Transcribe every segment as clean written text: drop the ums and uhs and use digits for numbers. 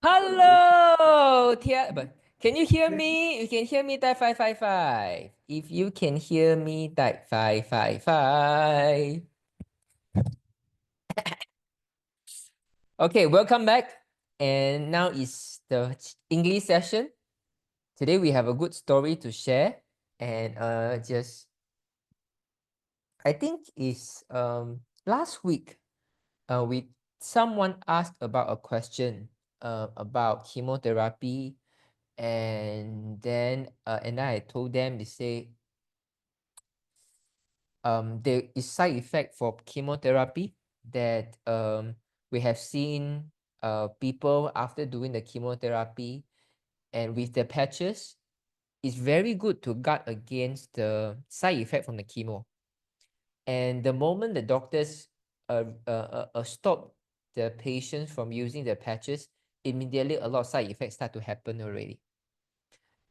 Hello, can you hear me? You can hear me, type 555. If you can hear me, type 555. Okay, welcome back. And now is the English session. Today we have a good story to share. And I think is last week someone asked about a question about chemotherapy, and then I told them, they say there is side effect for chemotherapy that we have seen people after doing the chemotherapy and with the patches, it's very good to guard against the side effect from the chemo. And the moment the doctors stop the patients from using the patches, immediately a lot of side effects start to happen already.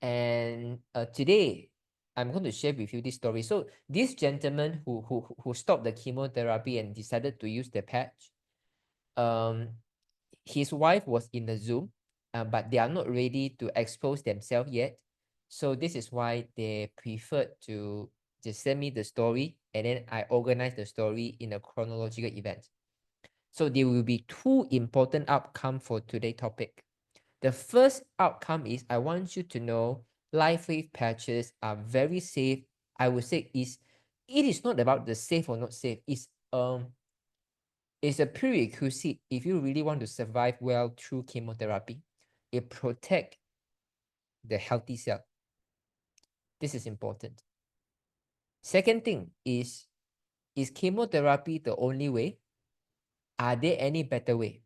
And today, I'm going to share with you this story. So this gentleman who stopped the chemotherapy and decided to use the patch, his wife was in the Zoom, but they are not ready to expose themselves yet. So this is why they preferred to just send me the story, and then I organize the story in a chronological event. So there will be two important outcomes for today's topic. The first outcome is I want you to know LifeWave patches are very safe. I would say it is not about the safe or not safe. It's a prerequisite if you really want to survive well through chemotherapy. It protects the healthy cell. This is important. Second thing is chemotherapy the only way? Are there any better way?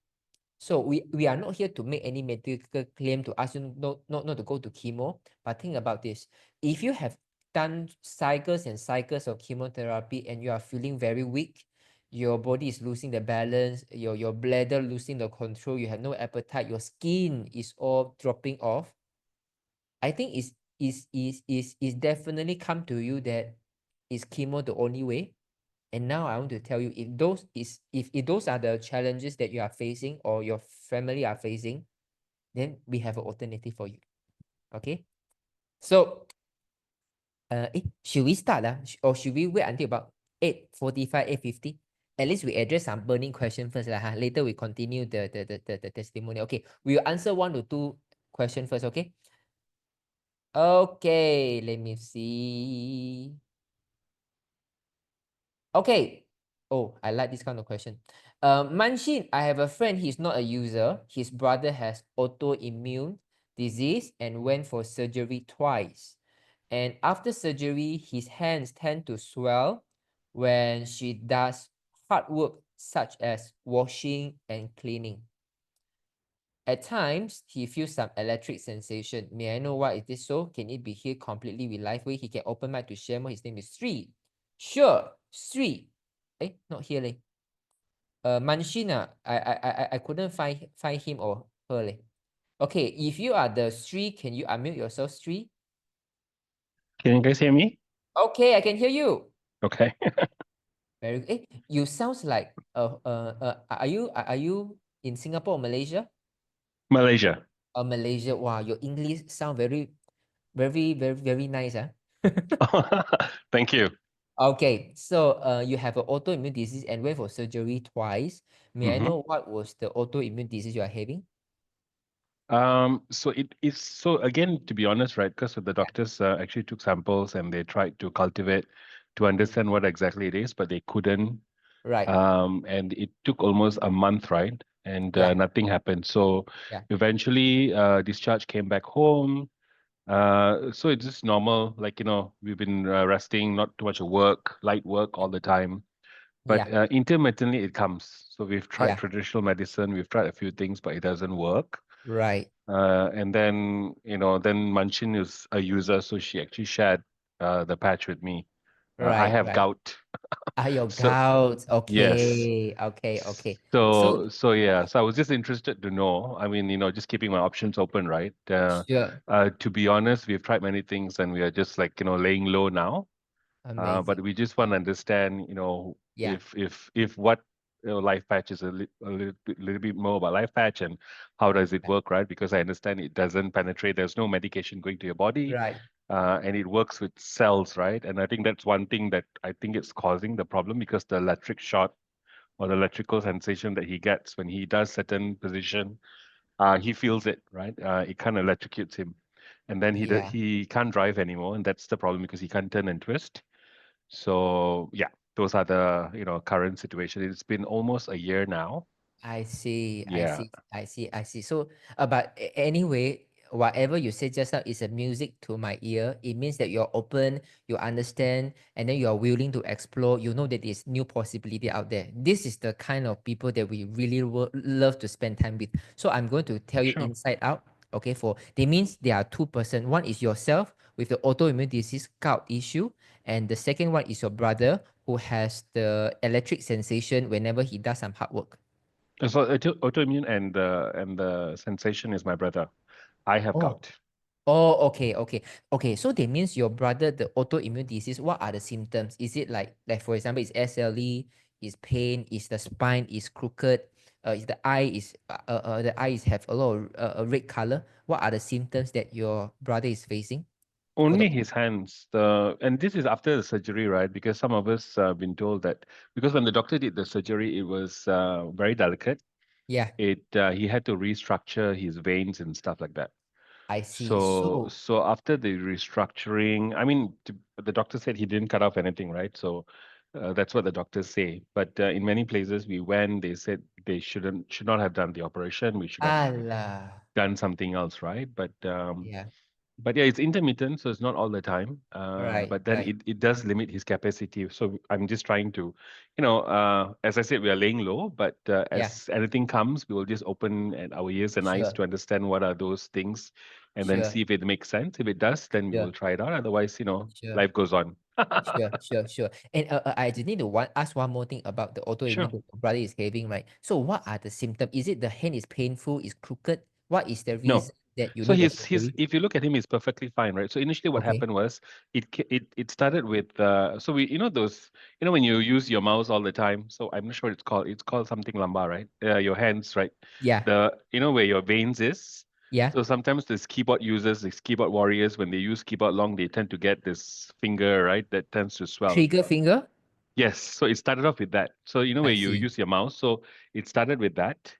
So we are not here to make any medical claim to ask you not to go to chemo, but think about this. If you have done cycles and cycles of chemotherapy and you are feeling very weak, your body is losing the balance, your bladder losing the control, you have no appetite, your skin is all dropping off, I think is definitely come to you that is chemo the only way. And now I want to tell you, if those are the challenges that you are facing or your family are facing, then we have an alternative for you. Okay? So, should we start? Or should we wait until about 8:45, 8:50? At least we address some burning question first. Later we continue the testimony. Okay, we'll answer 1 to 2 questions first, okay? Okay, let me see. Okay. Oh, I like this kind of question. Manshin, I have a friend, he's not a user. His brother has autoimmune disease and went for surgery twice. And after surgery, his hands tend to swell when she does hard work such as washing and cleaning. At times, he feels some electric sensation. May I know why is this so? Can it be here completely with LifeWay? He can open mic to share more. His name is Sri. Sure, Sri. Not here leh. Manshina, I couldn't find him or her leh. Okay, if you are the Sri, can you unmute yourself, Sri? Can you guys hear me? Okay, I can hear you. Okay. Very good. You sounds like are you in Singapore or Malaysia? Malaysia. Malaysia. Wow, your English sound very, very, very, very nice. Thank you. Okay, so you have an autoimmune disease and went for surgery twice. May I know what was the autoimmune disease you are having? So it's so again, to be honest, right? Because the doctors actually took samples and they tried to cultivate to understand what exactly it is, but they couldn't. Right. And it took almost a month, right? And Yeah. nothing happened. So Yeah. eventually, discharge came back home. So it's just normal, like we've been resting, not too much of work, light work all the time. But Yeah. intermittently it comes. So we've tried Yeah. traditional medicine, we've tried a few things, but it doesn't work. Right. And then, then Manchin is a user, so she actually shared the patch with me. I Right. have Right. gout. Your So gout. yes. Okay. Okay. Okay. So So yeah, so I was just interested to know. I mean, just keeping my options open, right? sure. To be honest, we've tried many things and we are just like, laying low now. But Amazing. we just want to understand, Yeah. if what life patch is a little bit more about life patch and how does it Right. work, right? Because I understand it doesn't penetrate. There's no medication going to your body, Right. and it works with cells, right? And I think that's one thing that I think it's causing the problem because the electric shock or the electrical sensation that he gets when he does certain position, he feels it, right? It kind of electrocutes him, and then Yeah. he can't drive anymore, and that's the problem because he can't turn and twist. So yeah, those are the current situation. It's been almost a year now. I see, I Yeah, see, I see, I see. So, but anyway, whatever you said just now is a music to my ear. It means that you're open, you understand, and then you're willing to explore. You know that there's new possibility out there. This is the kind of people that we really love to spend time with. So I'm going to tell you sure. inside out. Okay, for that means there are two person. One is yourself with the autoimmune disease gout issue, and the second one is your brother who has the electric sensation whenever he does some hard work. So autoimmune and the sensation is my brother. I have Oh, gout. oh, okay, okay, okay. So that means your brother, the autoimmune disease, what are the symptoms? Is it like for example, is SLE, is pain, is the spine is crooked, is the eyes have a lot of red color? What are the symptoms that your brother is facing for the? Only his hands. And this is after the surgery, right? Because some of us have been told that because when the doctor did the surgery, it was very delicate. Yeah, He had to restructure his veins and stuff like that. I see. So So, so after the restructuring, I mean, the doctor said he didn't cut off anything, right? So that's what the doctors say. But in many places we went, they said they should not have done the operation. We should have Allah. done something else, right? Yeah, But yeah, it's intermittent, so it's not all the time. right, But then right. it does limit his capacity. So I'm just trying to, as I said, we are laying low, but Yeah, as anything comes, we will just open our ears and eyes sure, to understand what are those things and then sure, see if it makes sense. If it does, then we will sure, try it out. Otherwise, sure. life goes on. Sure, sure, sure. And I just need to ask one more thing about the autoimmune Sure. that your brother is having, right? So what are the symptoms? Is it the hand is painful, is crooked? What is the No. reason that you So need the he's surgery? if you look at him, he's perfectly fine, right? So initially what Okay. happened was it started with so we those when you use your mouse all the time. So I'm not sure what it's called. It's called something lumbar, right? Your hands, right? Yeah, The where your veins is. yeah. So sometimes these keyboard users, these keyboard warriors, when they use keyboard long, they tend to get this finger, right, that tends to swell. Trigger finger? Yes, so it started off with that. So I where you see. use your mouse. So it started with that,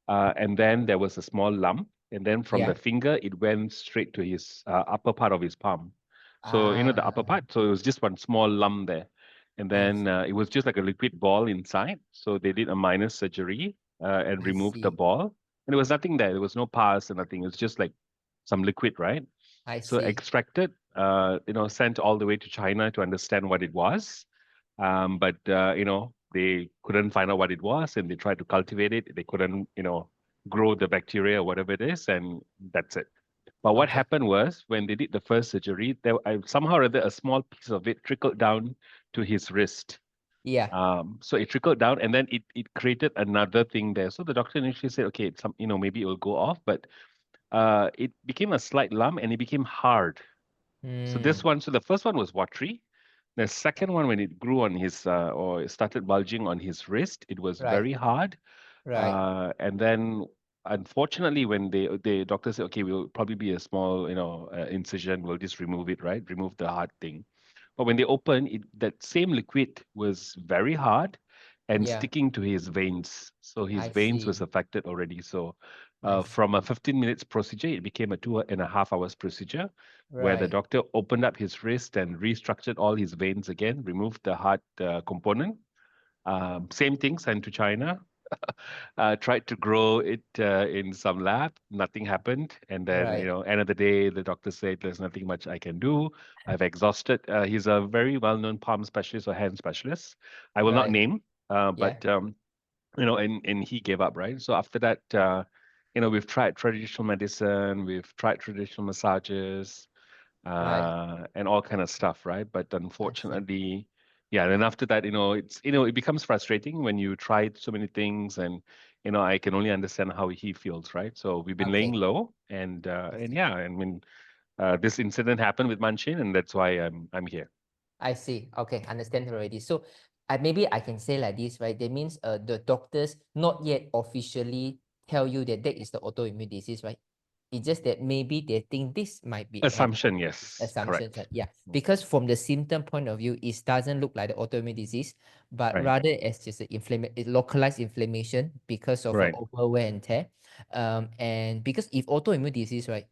and then there was a small lump, and then from the Yeah. finger it went straight to his upper part of his palm. So the upper Ah, part. So it was just one small lump there, and I then it was just like a liquid ball inside. So they did a minor surgery and I removed the see. ball, and there was nothing there. There was no pus or nothing. It was just like some liquid, right? I So see. extracted, sent all the way to China to understand what it was. But they couldn't find out what it was, and they tried to cultivate it. They couldn't, grow the bacteria or whatever it is, and that's it. But what Okay. happened was when they did the first surgery, somehow or other a small piece of it trickled down to his wrist. Yeah. So it trickled down, and then it created another thing there. So the doctor initially said, okay, it's maybe it will go off, but it became a slight lump and it became hard. Hmm. So the first one was watery. The second one, when it grew on his or it started bulging on his wrist, it was Right. very hard. Right. And then, unfortunately, when the doctor said, okay, will probably be a small, incision, we'll just remove it, right? Remove the hard thing. But when they opened it, that same liquid was very hard and Yeah. sticking to his veins. So his I veins was see. affected already. So I from a see. 15 minutes procedure, it became a 2.5 hours procedure where the Right. doctor opened up his wrist and restructured all his veins again, removed the hard component. Same thing, sent to China. Tried to grow it in some lab. Nothing happened. And then, Right. end of the day, the doctor said, there's nothing much I can do. I've exhausted. He's a very well-known palm specialist or hand specialist. I will not Right. name, Yeah. but and he gave up, right? So after that, we've tried traditional medicine, we've tried traditional massages, Right. and all kind of stuff, right? But I see. unfortunately, yeah. Then after that, it becomes frustrating when you try so many things, and I can only understand how he feels, right? So we've been laying Okay. low, and yeah, I mean, this incident happened with Manchin, and that's why I'm here. I see. Okay, understand already. So maybe I can say like this, right? That means the doctors not yet officially tell you that that is the autoimmune disease, right? It's just that maybe they think this might be an Assumption, yes, assumption, correct. right? Yeah, because from the symptom point of view, it doesn't look like the autoimmune disease, but Right, rather as just localized inflammation because of right. overwear and tear. And because if autoimmune disease, right,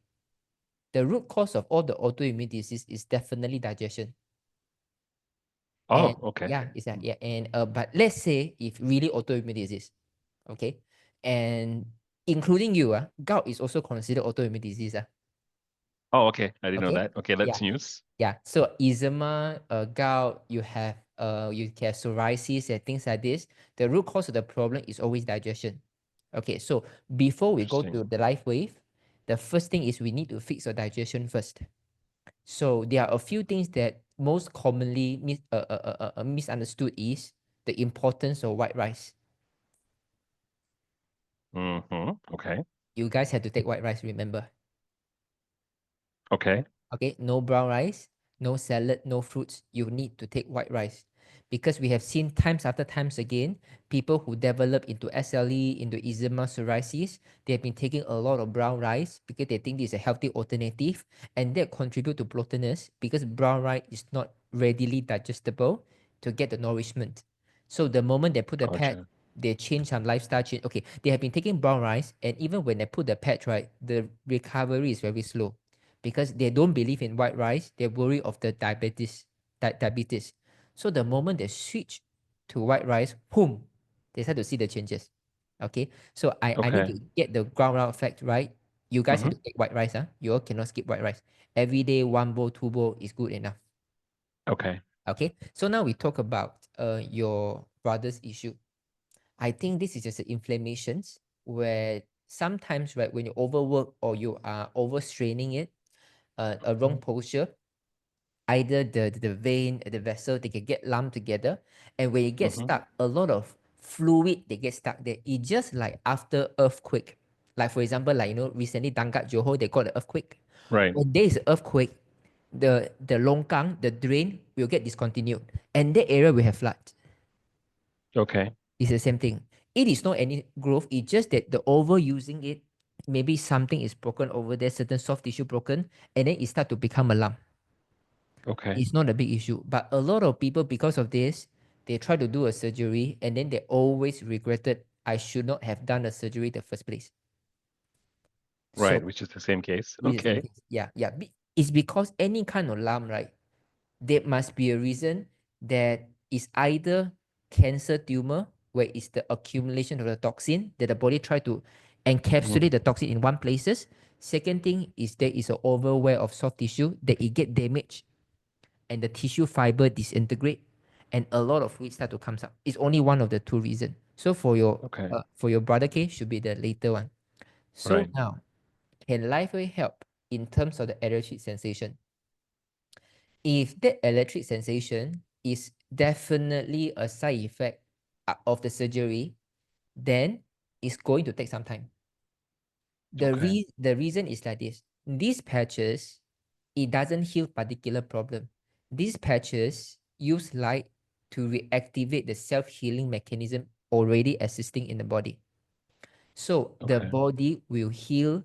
the root cause of all the autoimmune disease is definitely digestion. And Oh, okay. yeah, is that yeah. And but let's say if really autoimmune disease, okay, and including you, gout is also considered autoimmune disease. Oh, okay. I didn't know Okay. that. Okay, Yeah. that's news. Yeah. So eczema, gout, you have psoriasis and things like this. The root cause of the problem is always digestion. Okay. So before we go to Interesting. the life wave, the first thing is we need to fix your digestion first. So there are a few things that most commonly misunderstood is the importance of white rice. Okay. You guys have to take white rice, remember. Okay. Okay, no brown rice, no salad, no fruits. You need to take white rice. Because we have seen times after times again, people who develop into SLE, into eczema, psoriasis, they have been taking a lot of brown rice because they think this is a healthy alternative, and that contribute to bloatedness because brown rice is not readily digestible to get the nourishment. So the moment they put the patch, Gotcha. they change some lifestyle change. Okay, they have been taking brown rice, and even when they put the patch, right, the recovery is very slow because they don't believe in white rice. They worry of the diabetes. So the moment they switch to white rice, boom, they start to see the changes. Okay, so I need Okay. to get the ground round fact right. You guys have Mm-hmm. to take white rice. You all cannot skip white rice. Every day, 1 bowl, 2 bowl is good enough. Okay. Okay, so now we talk about your brother's issue. I think this is just inflammations where sometimes, right, when you overwork or you are overstraining it, a wrong posture, either the vein, the vessel, they can get lumped together. And when it gets Mm-hmm. stuck, a lot of fluid, they get stuck there. It's just like after earthquake. Like for example, like, recently Dangat, Johor, they got an earthquake. Right. When there is an earthquake, the longkang, the drain will get discontinued. And that area will have flood. Okay. It's the same thing. It is not any growth. It's just that the overusing it, maybe something is broken over there, certain soft tissue broken, and then it start to become a lump. Okay. It's not a big issue. But a lot of people, because of this, they try to do a surgery and then they always regretted, I should not have done the surgery in the first place. Right, So which is the same case. with the same Okay. case. Yeah, yeah. It's because any kind of lump, right? There must be a reason that is either cancer tumor, where it's the accumulation of the toxin that the body try to encapsulate the toxin in one places. Second thing is there is an overwear of soft tissue that it get damaged and the tissue fiber disintegrate and a lot of fluid start to come out. It's only one of the two reasons. So Okay. for your brother case should be the later one. So Right. now, can LifeWay help in terms of the electric sensation? If that electric sensation is definitely a side effect of the surgery, then it's going to take some time. Okay. The reason is like this. These patches, it doesn't heal particular problem. These patches use light to reactivate the self-healing mechanism already existing in the body. So the Okay. body will heal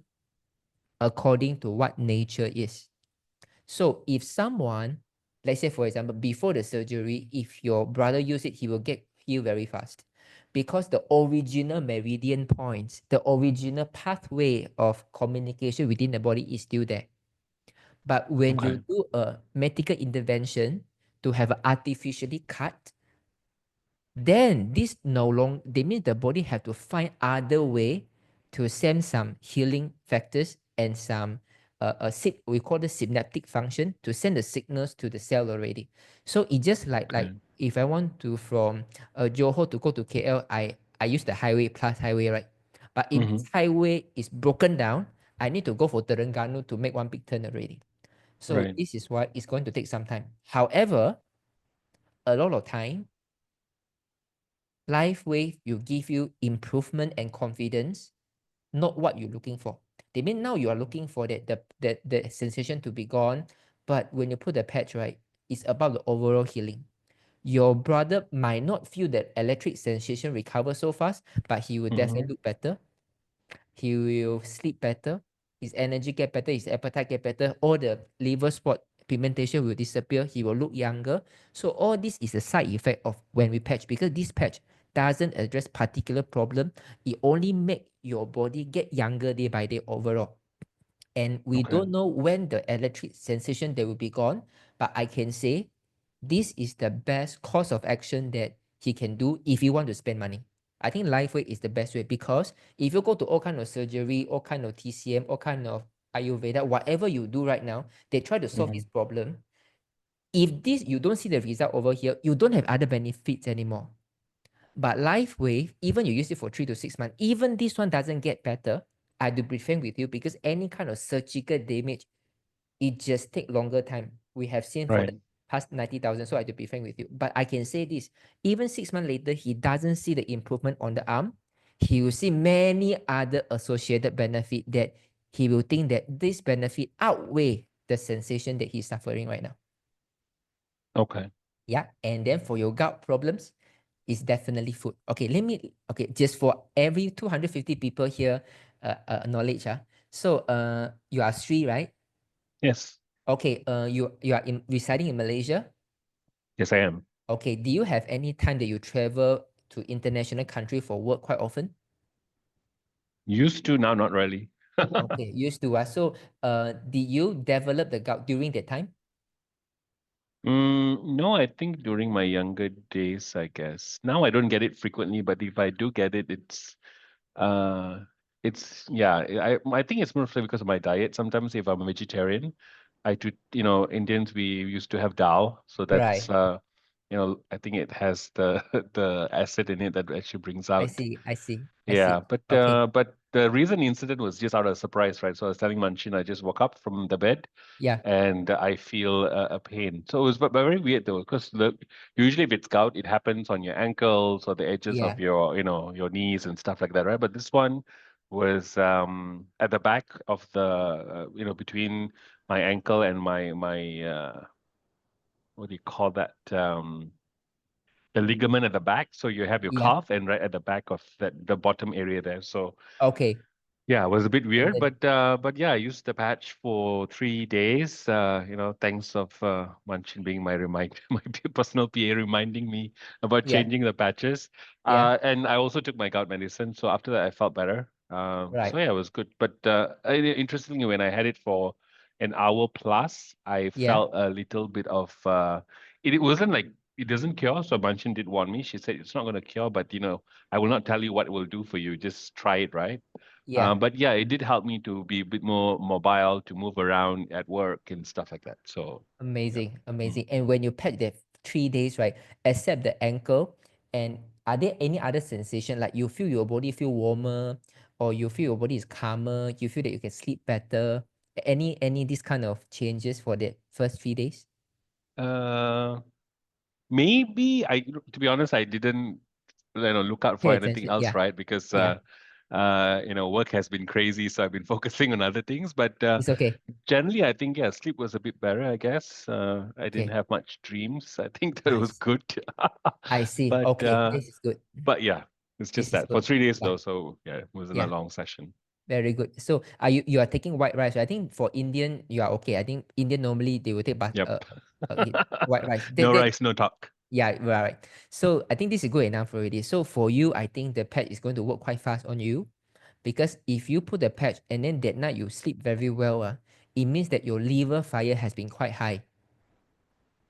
according to what nature is. So if someone, let's say for example, before the surgery, if your brother use it, he will get healed very fast because the original meridian points, the original pathway of communication within the body is still there. But when Okay. you do a medical intervention to have artificially cut, then this no longer, they mean the body have to find other way to send some healing factors and some we call the synaptic function to send the signals to the cell already. So it just like Okay. if I want to from Johor to go to KL, I use the highway plus highway, right? But if Mm-hmm. this highway is broken down, I need to go for Terengganu to make one big turn already. So Right. this is why it's going to take some time. However, a lot of time, life wave will give you improvement and confidence, not what you're looking for. They mean now you are looking for the sensation to be gone, but when you put the patch, right, it's about the overall healing. Your brother might not feel that electric sensation recover so fast, but he will definitely look better. He will sleep better. His energy get better. His appetite get better. All the liver spot pigmentation will disappear. He will look younger. So all this is a side effect of when we patch, because this patch doesn't address particular problem. It only make your body get younger day by day overall. And we Okay. don't know when the electric sensation that will be gone, but I can say this is the best course of action that he can do if you want to spend money. I think life weight is the best way, because if you go to all kind of surgery, all kind of TCM, all kind of Ayurveda, whatever you do right now, they try to solve this problem. If this you don't see the result over here, you don't have other benefits anymore. But life wave, even you use it for 3 to 6 months, even this one doesn't get better, I do be frank with you, because any kind of surgical damage, it just take longer time. We have seen for the past 90,000, so I do be frank with you. But I can say this, even 6 months later, he doesn't see the improvement on the arm. He will see many other associated benefit that he will think that this benefit outweigh the sensation that he's suffering right now. Okay. Yeah, and then for your gout problems, it's definitely food. Okay, just for every 250 people here, knowledge. So you are Sri, right? Yes. Okay, you are residing in Malaysia. Yes, I am. Okay, do you have any time that you travel to international country for work quite often? Used to, now not really. Okay, used to. So did you develop the gout during that time? No, I think during my younger days, I guess. Now I don't get it frequently, but if I do get it, yeah, I think it's mostly because of my diet. Sometimes if I'm a vegetarian, Indians, we used to have dal, so that's Right. I think it has the the acid in it that actually brings I out. see. I see. I see. Yeah, Okay. but the reason incident was just out of surprise, right? So I was telling Manchin, I just woke up from the bed Yeah. and I feel a pain. So it was very weird though, because usually if it's gout, it happens on your ankles or the edges Yeah. of your knees and stuff like that, right? But this one was at the back of the between my ankle and my what do you call that? The ligament at the back. So you have your Yeah. calf and right at the back of the bottom area there. So Okay. yeah, it was a bit And weird, then but yeah, I used the patch for 3 days. Thanks of Manchin being my my personal PA reminding me about yeah. changing the patches. Yeah. And I also took my gout medicine, so after that I felt better. So Right. yeah, it was good. But interestingly, when I had it for an hour plus, I Yeah. felt a little bit of it wasn't like it doesn't cure. So Manchin did warn me. She said it's not going to cure, but I will not tell you what it will do for you. Just try it, right? Yeah. But yeah, it did help me to be a bit more mobile, to move around at work and stuff like that. So, yeah. Amazing. Mm. Amazing. And when you patch that 3 days, right, except the ankle, and are there any other sensation, like you feel your body feel warmer, or you feel your body is calmer, you feel that you can sleep better? Any this kind of changes for the first 3 days? Uh, Maybe to be honest, I didn't, look out Pay for anything attention. else, Yeah. right? Because, Yeah. work has been crazy, so I've been focusing on other things. But It's okay. generally, I think, yeah, sleep was a bit better, I guess. I didn't Okay. have much dreams. I think that was Nice. good. I see. But, Okay. This is good. but yeah, it's just This is that for good. 3 days Yeah. though. So yeah, it wasn't a Yeah. long session. Very good. So are you are taking white rice? I think for Indian you are okay. I think Indian normally they will take Yep. white rice. No That rice, no talk. yeah, right. So I think this is good enough already. So for you, I think the patch is going to work quite fast on you, because if you put the patch and then that night you sleep very well, it means that your liver fire has been quite high.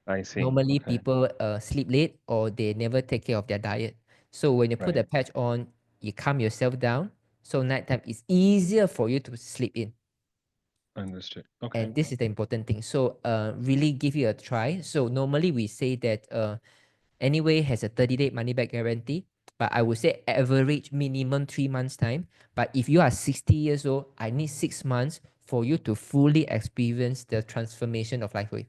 I see. Normally Okay. people sleep late or they never take care of their diet. So when you put the Right. patch on, you calm yourself down. So nighttime is easier for you to sleep in. Understood. Okay. And this is the important thing. So really give it a try. So normally we say that anyway has a 30-day money back guarantee, but I would say average minimum 3 months time. But if you are 60 years old, I need 6 months for you to fully experience the transformation of LifeWave.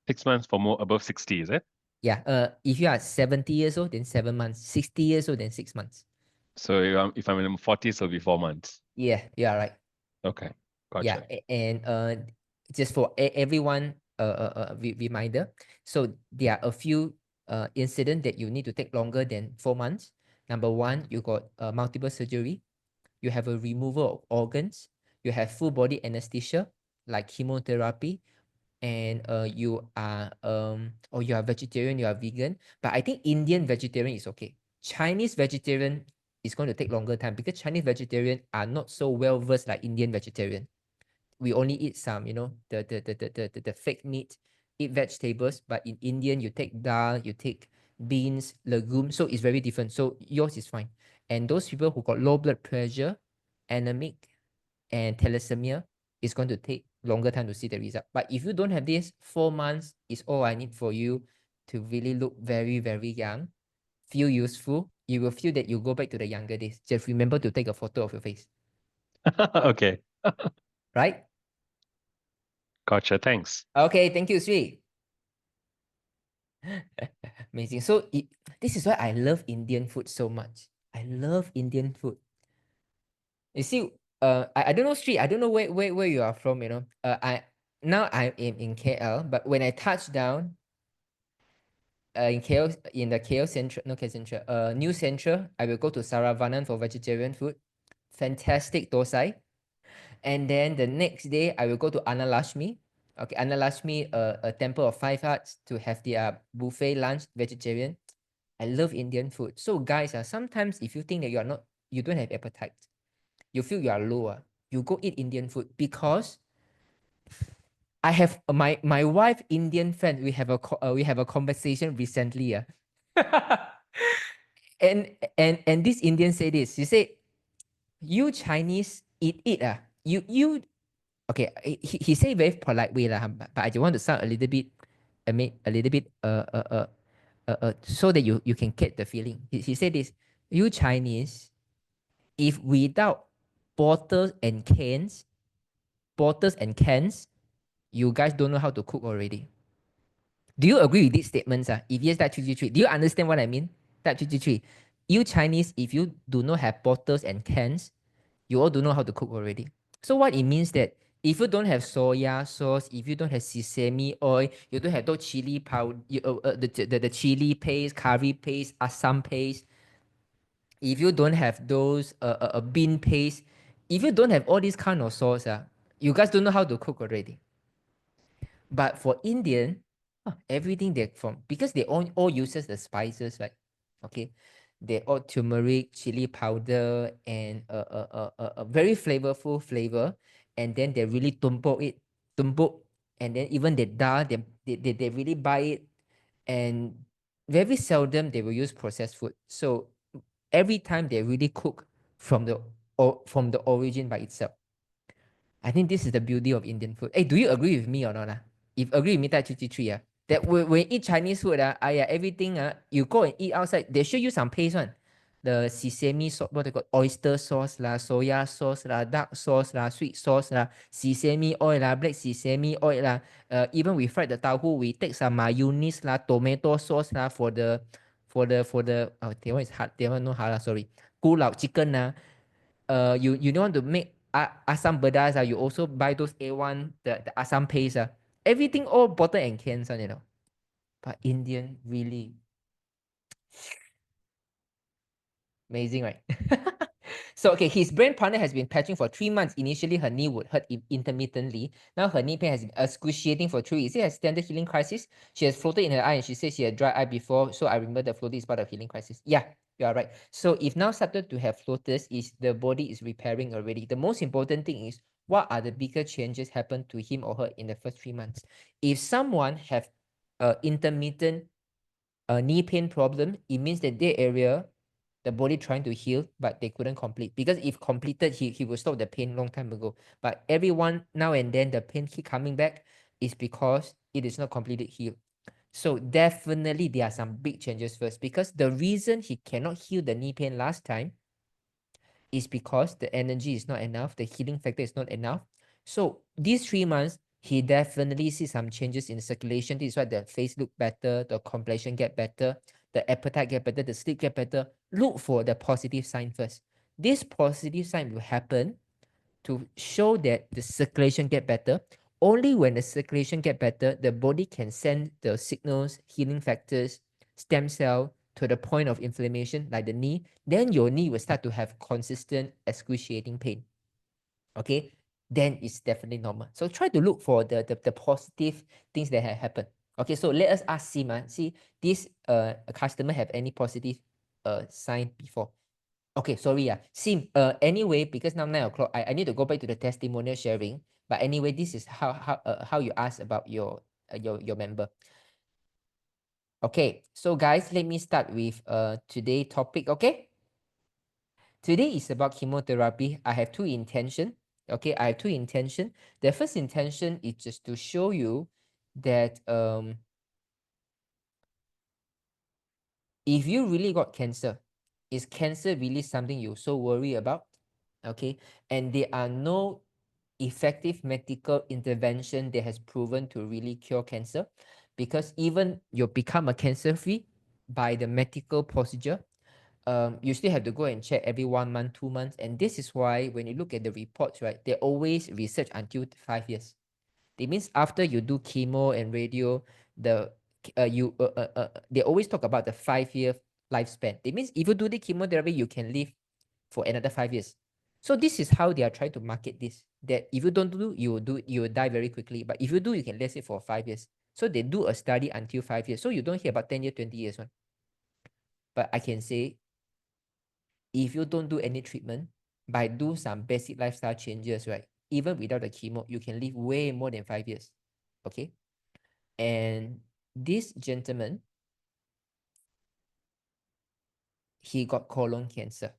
6 months for more above 60, is it? Yeah, if you are 70 years old, then 7 months. 60 years old, then 6 months. So if I'm in my 40s, it'll be 4 months. Yeah, you are right. Okay. Yeah, Gotcha. and just for everyone, reminder. So there are a few incidents that you need to take longer than 4 months. Number one, you got multiple surgery. You have a removal of organs. You have full body anesthesia like chemotherapy, and you are or you are vegetarian, you are vegan. But I think Indian vegetarian is okay. Chinese vegetarian is going to take longer time because Chinese vegetarian are not so well versed like Indian vegetarian. We only eat some, the fake meat, eat vegetables. But in Indian, you take dal, you take beans, legumes. So it's very different. So yours is fine. And those people who got low blood pressure, anemic, and thalassemia, is going to take longer time to see the result. But if you don't have this, 4 months is all I need for you to really look very, very young, feel useful. You will feel that you go back to the younger days. Just remember to take a photo of your face, Okay. right? Gotcha. Thanks. Okay, thank you, Sri. Amazing. So this is why I love Indian food so much. I love Indian food. You see, I don't know, Sri, I don't know where you are from, I am in KL, but when I touch down in KL, in the KL Central, no KL Central, New Central, I will go to Saravanan for vegetarian food. Fantastic dosai. And then the next day, I will go to Annalashmi. Okay, Annalashmi, a temple of 5 hearts, to have their buffet lunch, vegetarian. I love Indian food. So guys, sometimes if you think that you don't have appetite, you feel you are low, you go eat Indian food, because I have my wife Indian friend. We have a conversation recently. And this Indian say this. She say, "You Chinese eat you." Okay, he say very polite way lah, but I just want to sound a little bit, a little bit so that you can get the feeling. He said this: "You Chinese, if without bottles and cans, you guys don't know how to cook already." Do you agree with these statements? If yes, that 333. Do you understand what I mean? That 333. You Chinese, if you do not have bottles and cans, you all don't know how to cook already. So what it means that if you don't have soya sauce, if you don't have sesame oil, you don't have those chili powder, the chili paste, curry paste, assam paste, if you don't have those bean paste, if you don't have all these kind of sauce, you guys don't know how to cook already. But for Indian, everything they from, because they all uses the spices, right? Okay, they all turmeric, chili powder, and a very flavorful flavor, and then they really tumbuk, and then even the dal, they really buy it, and very seldom they will use processed food. So every time they really cook from the origin by itself. I think this is the beauty of Indian food. Hey, do you agree with me or not? If agree with me, that 333, that when you eat Chinese food, everything, you go and eat outside, they show you some paste one. The sesame sauce, what they call oyster sauce lah, soya sauce lah, dark sauce lah, sweet sauce lah, sesame oil lah, black sesame oil lah. Even we fried the tauhu, we take some mayonnaise lah, tomato sauce lah for the oh, that one is hard, that one no halal, sorry. Gulao chicken lah. You don't want to make asam pedas, you also buy those A1, the asam paste. Everything all bottle and cans, But Indian, really amazing, right? So, okay, his brain partner has been patching for 3 months. Initially, her knee would hurt intermittently. Now, her knee pain has been excruciating for 3 weeks. She has standard healing crisis. She has floated in her eye, and she said she had dry eye before. So, I remember that floating is part of healing crisis. Yeah, you are right. So, if now started to have floaters, is the body is repairing already. The most important thing is, what are the bigger changes happen to him or her in the first 3 months? If someone have intermittent knee pain problem, it means that their area, the body trying to heal, but they couldn't complete. Because if completed, he will stop the pain long time ago. But everyone now and then the pain keep coming back is because it is not completely healed. So definitely there are some big changes first, because the reason he cannot heal the knee pain last time is because the energy is not enough, the healing factor is not enough. So these 3 months, he definitely sees some changes in circulation. This is why the face look better, the complexion get better, the appetite get better, the sleep get better. Look for the positive sign first. This positive sign will happen to show that the circulation get better. only when the circulation get better, the body can send the signals, healing factors, stem cell to the point of inflammation, like the knee. Then your knee will start to have consistent excruciating pain. Okay, then it's definitely normal. So try to look for the positive things that have happened. Okay, so let us ask Sima. See, this customer have any positive sign before? Okay, sorry, Sim. Anyway, because now 9 o'clock, I need to go back to the testimonial sharing. But anyway, this is how you ask about your member. Okay, so guys, let me start with today's topic. Okay, today is about chemotherapy. I have two intentions. Okay, I have two intentions. The first intention is just to show you that if you really got cancer, is cancer really something you so worry about? Okay, and there are no effective medical intervention that has proven to really cure cancer, because even you become a cancer free by the medical procedure, you still have to go and check every 1 month, 2 months. And this is why when you look at the reports, right, they always research until 5 years. It means after you do chemo and radio, they always talk about the 5-year lifespan. It means if you do the chemotherapy, you can live for another 5 years. So this is how they are trying to market this. That if you don't do, you will die very quickly. But if you do, you can live it for 5 years. So they do a study until 5 years. So you don't hear about 10 years, 20 years one. But I can say, if you don't do any treatment, by do some basic lifestyle changes, right? Even without the chemo, you can live way more than 5 years. Okay. And this gentleman, he got colon cancer.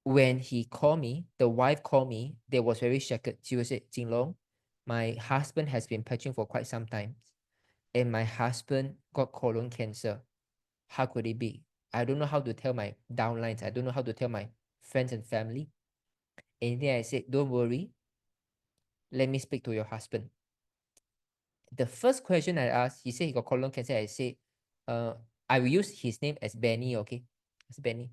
When he called me, the wife called me, they was very shocked. She was say, Jinlong, my husband has been patching for quite some time, and my husband got colon cancer. How could it be? I don't know how to tell my downlines. I don't know how to tell my friends and family. And then I said, don't worry. Let me speak to your husband. The first question I asked, he said he got colon cancer. I said, I will use his name as Benny, okay? It's Benny.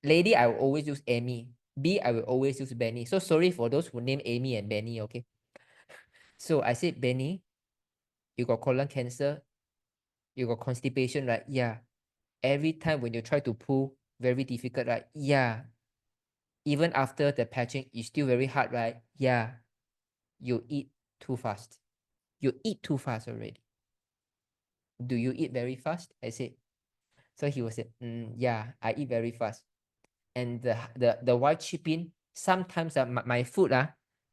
Lady, I will always use Amy. B, I will always use Benny. So sorry for those who name Amy and Benny, okay? So I said, Benny, you got colon cancer, you got constipation, right? Yeah. Every time when you try to pull, very difficult, right? Yeah. Even after the patching, it's still very hard, right? Yeah. You eat too fast. You eat too fast already. Do you eat very fast? I said. So he was saying, yeah, I eat very fast. And the wife chip in. Sometimes my food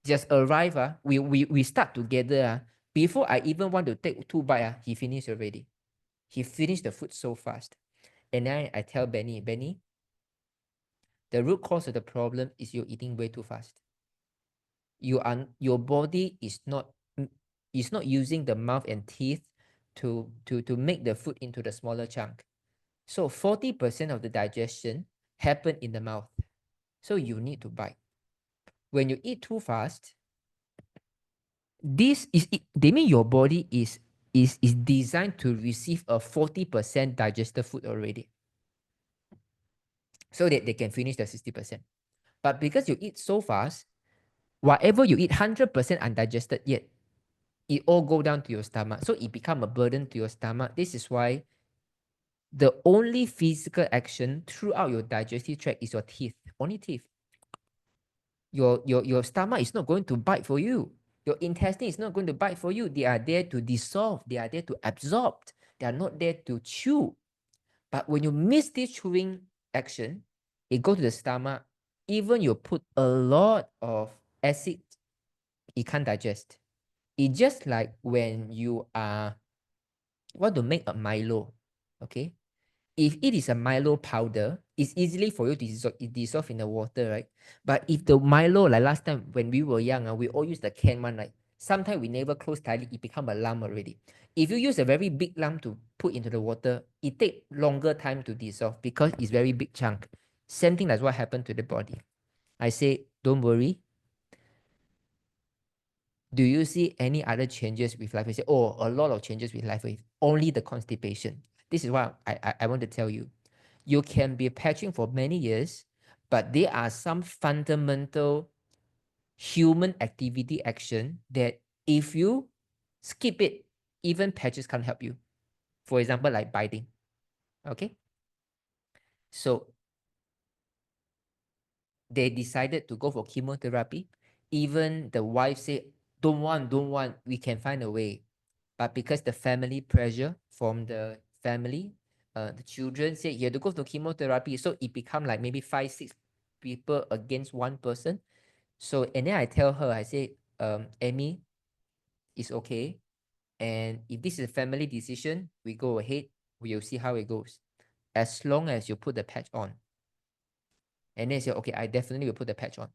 just arrive. We start together. Before I even want to take 2 bites, he finished already. He finished the food so fast. And then I tell Benny, the root cause of the problem is you're eating way too fast. Your body is not using the mouth and teeth to make the food into the smaller chunk. So 40% of the digestion happen in the mouth. So you need to bite. When you eat too fast, they mean your body is designed to receive a 40% digested food already, so that they can finish the 60%. But because you eat so fast, whatever you eat 100% undigested yet, it all go down to your stomach. So it become a burden to your stomach. This is why the only physical action throughout your digestive tract is your teeth. Only teeth. Your stomach is not going to bite for you. Your intestine is not going to bite for you. They are there to dissolve. They are there to absorb. They are not there to chew. But when you miss this chewing action, it goes to the stomach. Even you put a lot of acid, it can't digest. It's just like when you want to make a Milo, okay? If it is a Milo powder, it's easily for you to dissolve in the water, right? But if the Milo, like last time when we were young, we all use the can one, right? Sometimes we never close tightly, it become a lump already. If you use a very big lump to put into the water, it take longer time to dissolve because it's very big chunk. Same thing as what happened to the body. I say, don't worry. Do you see any other changes with life? I say, oh, a lot of changes with life. Only the constipation. This is what I want to tell you. You can be patching for many years, but there are some fundamental human activity action that if you skip it, even patches can't help you. For example, like biting. Okay. So they decided to go for chemotherapy. Even the wife said, don't want, we can find a way. But because the family pressure from the family, the children said you have to go to chemotherapy. So it become like maybe 5-6 people against one person. So, and then I tell her, I say, Amy, it's okay. And if this is a family decision, we go ahead. We'll see how it goes. As long as you put the patch on. And then say, okay, I definitely will put the patch on.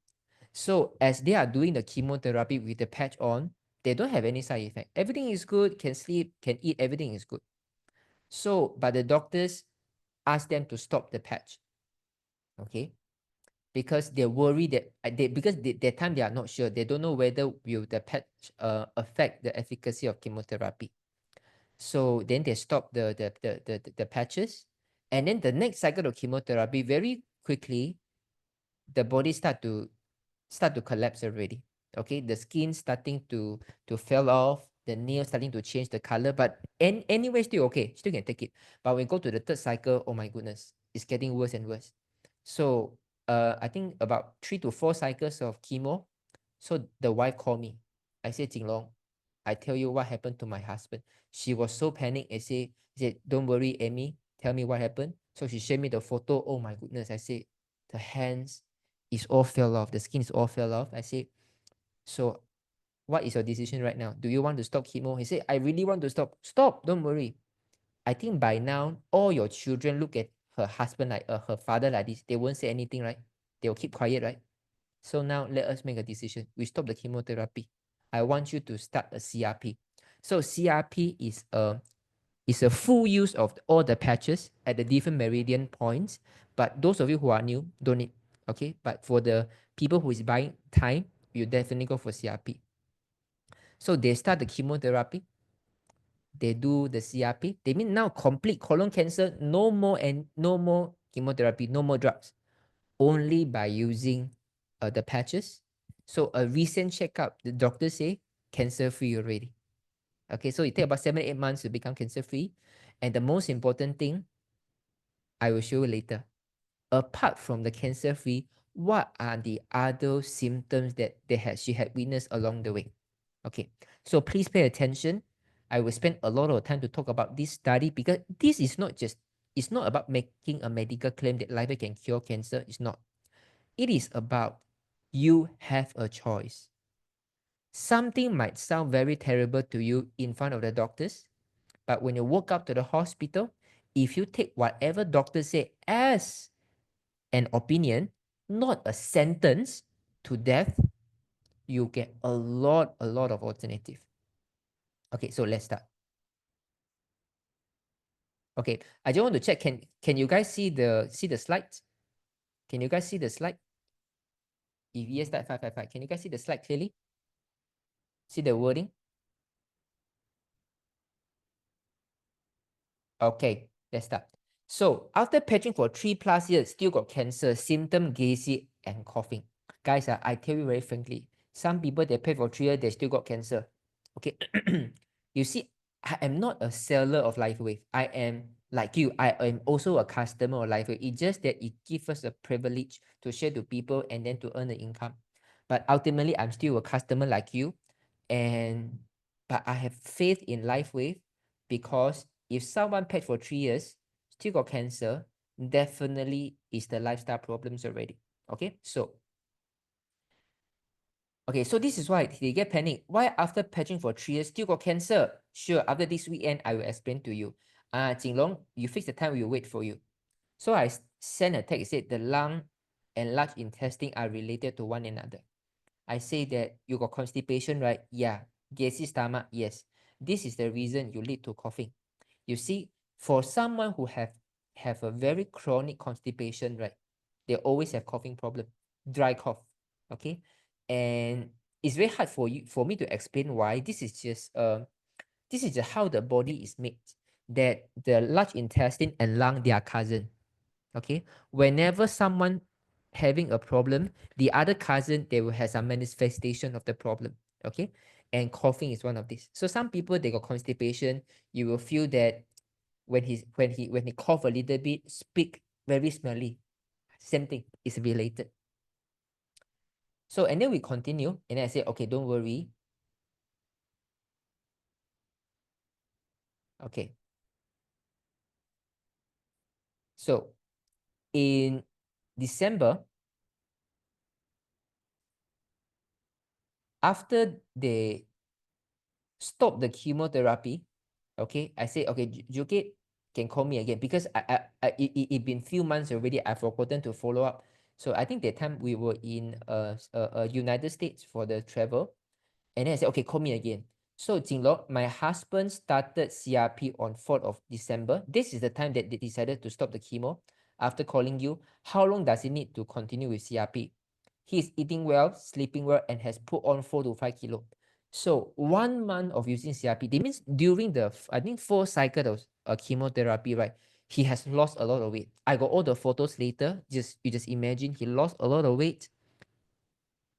So as they are doing the chemotherapy with the patch on, they don't have any side effect. Everything is good, can sleep, can eat, everything is good. So, but the doctors ask them to stop the patch. Okay. Because they're worried that that time they are not sure. They don't know whether will the patch affect the efficacy of chemotherapy. So then they stop the patches. And then the next cycle of chemotherapy, very quickly, the body start to collapse already. Okay, the skin starting to fall off, the nail starting to change the color, but anyway, still okay, still can take it. But when we go to the third cycle, oh my goodness, it's getting worse and worse. So I think about 3 to 4 cycles of chemo. So the wife called me. I said, Jinlong, I tell you what happened to my husband. She was so panicked. I said, don't worry, Amy, tell me what happened. So she showed me the photo. Oh my goodness. I said, the hands is all fell off. The skin is all fell off. I said, so what is your decision right now? Do you want to stop chemo? He said, I really want to stop. Stop, don't worry. I think by now, all your children look at her husband like her father like this. They won't say anything, right? They'll keep quiet, right? So now let us make a decision. We stop the chemotherapy. I want you to start a CRP. So CRP is a full use of all the patches at the different meridian points. But those of you who are new, don't need. Okay. But for the people who is buying time, you definitely go for CRP. So they start the chemotherapy. They do the CRP. They mean now complete colon cancer, no more chemotherapy, no more drugs. Only by using the patches. So a recent checkup, the doctor say cancer free already. Okay, so it take about 7-8 months to become cancer free. And the most important thing, I will show you later. Apart from the cancer free, what are the other symptoms that she had witnessed along the way? Okay, so please pay attention. I will spend a lot of time to talk about this study because this is not just, it's not about making a medical claim that liver can cure cancer. It's not. It is about you have a choice. Something might sound very terrible to you in front of the doctors, but when you walk up to the hospital, if you take whatever doctor say as an opinion, not a sentence to death, you get a lot of alternative. Okay, so let's start. Okay, I just want to check. Can you guys see the slides? Can you guys see the slide? If yes, type 555. Can you guys see the slide clearly? See the wording? Okay, let's start. So after patching for 3+ years, still got cancer, symptom gazy and coughing. Guys, I tell you very frankly, some people they patch for 3 years, they still got cancer. Okay, you see, I am not a seller of LifeWave. I am like you. I am also a customer of LifeWave. It's just that it gives us a privilege to share to people and then to earn the income. But ultimately, I'm still a customer like you, but I have faith in LifeWave because if someone paid for 3 years, still got cancer, definitely is the lifestyle problems already. Okay, so this is why they get panic. Why after patching for 3 years still got cancer? Sure, after this weekend, I will explain to you. Jinlong, you fix the time, we will wait for you. So I sent a text, said the lung and large intestine are related to one another. I say that you got constipation, right? Yeah. Gassy stomach, yes. This is the reason you lead to coughing. You see, for someone who have a very chronic constipation, right? They always have coughing problem, dry cough. Okay, and it's very hard for me to explain why. This is just how the body is made. That the large intestine and lung, they are cousin. Okay, whenever someone having a problem, the other cousin, they will have some manifestation of the problem. Okay. And coughing is one of these. So some people, they got constipation. You will feel that when he cough a little bit, speak very smelly. Same thing, it's related. So, and then we continue, and then I say, okay, don't worry. Okay. So, in December, after they stop the chemotherapy, okay, I say, okay, Juki can call me again because it been few months already. I've forgotten to follow up. So I think that time we were in United States for the travel. And then I said, okay, call me again. So Jinlong, my husband started CRP on 4th of December. This is the time that they decided to stop the chemo. After calling you, how long does he need to continue with CRP? He is eating well, sleeping well, and has put on 4 to 5 kilo. So 1 month of using CRP, that means during the, I think 4 cycles of chemotherapy, right? He has lost a lot of weight. I got all the photos later. You just imagine he lost a lot of weight.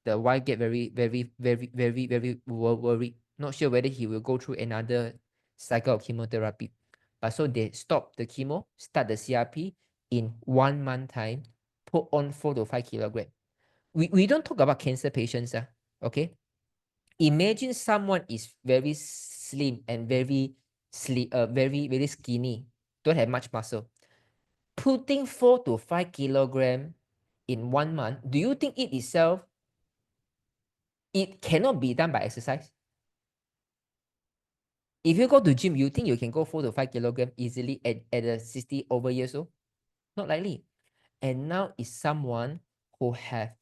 The wife get very worried. Not sure whether he will go through another cycle of chemotherapy. But so they stop the chemo, start the CRP in 1 month time, put on 4 to 5 kilograms. We don't talk about cancer patients, okay? Imagine someone is very slim and very skinny, don't have much muscle. Putting 4 to 5 kilograms in 1 month, do you think it itself, it cannot be done by exercise? If you go to gym, you think you can go 4 to 5 kilograms easily at a 60 over years old? Not likely. And now is someone who had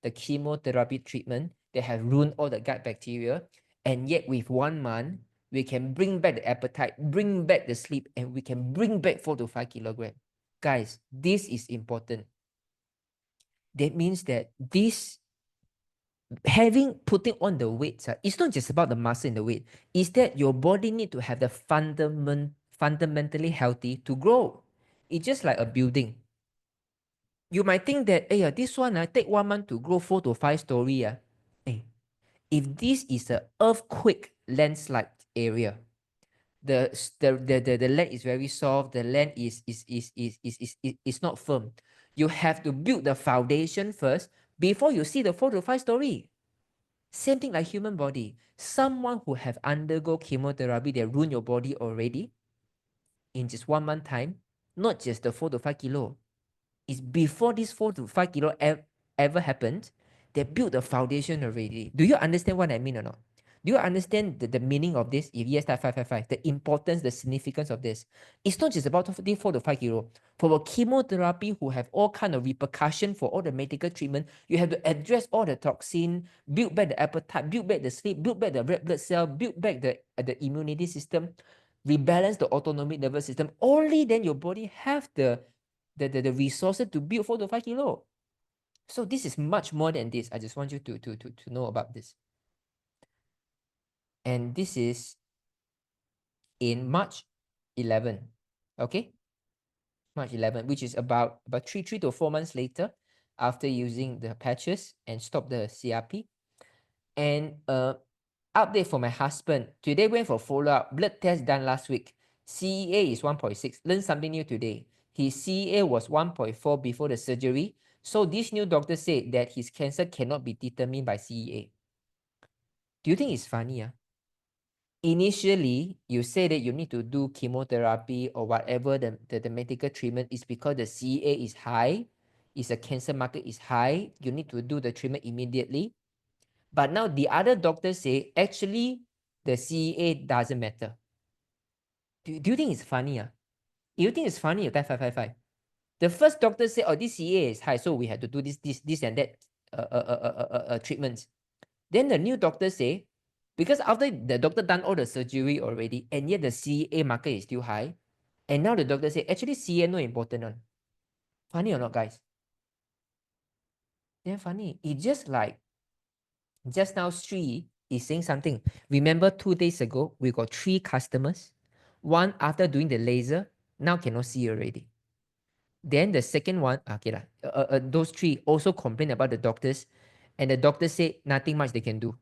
the chemotherapy treatment, they have ruined all the gut bacteria, and yet with 1 month, we can bring back the appetite, bring back the sleep, and we can bring back 4 to 5 kilograms. Guys, this is important. That means that this putting on the weight, it's not just about the muscle and the weight. It's that your body need to have the fundamentally healthy to grow. It's just like a building. You might think that, hey, this one take 1 month to grow 4 to 5 story. Hey, if this is an earthquake landslide area, the land is very soft, the land is not firm. You have to build the foundation first before you see the 4 to 5 story. Same thing like human body. Someone who have undergo chemotherapy, they ruin your body already in just 1 month time, not just the 4 to 5 kilo. It's before this 4 to 5 kilo ever happened, they built the foundation already. Do you understand what I mean or not? Do you understand the meaning of this? If yes, type 555, the importance, the significance of this. It's not just about 4 to 5 kilo. For a chemotherapy who have all kind of repercussion for all the medical treatment, you have to address all the toxin, build back the appetite, build back the sleep, build back the red blood cell, build back the immunity system, rebalance the autonomic nervous system. Only then your body have the resources to build 4 to 5 kilo. So this is much more than this. I just want you to know about this. And this is in March 11. Okay? March 11, which is about 3 to 4 months later after using the patches and stop the CRP. And update for my husband. Today went for follow-up. Blood test done last week. CEA is 1.6. Learned something new today. His CEA was 1.4 before the surgery. So this new doctor said that his cancer cannot be determined by CEA. Do you think it's funny? Initially, you say that you need to do chemotherapy or whatever the medical treatment is because the CEA is high, is a cancer marker is high, you need to do the treatment immediately. But now the other doctors say, actually, the CEA doesn't matter. Do you think it's funny? If you think it's funny, you type 555. The first doctor said, oh, this CEA is high, so we have to do this and that treatments. Then the new doctor say, because after the doctor done all the surgery already, and yet the CEA marker is still high, and now the doctor say, actually CEA no important one. Funny or not, guys? Damn funny. It's just like, just now Sri is saying something. Remember 2 days ago, we got 3 customers. One after doing the laser, now cannot see already. Then the second one, okay lah, those three also complain about the doctors, and the doctor said nothing much they can do.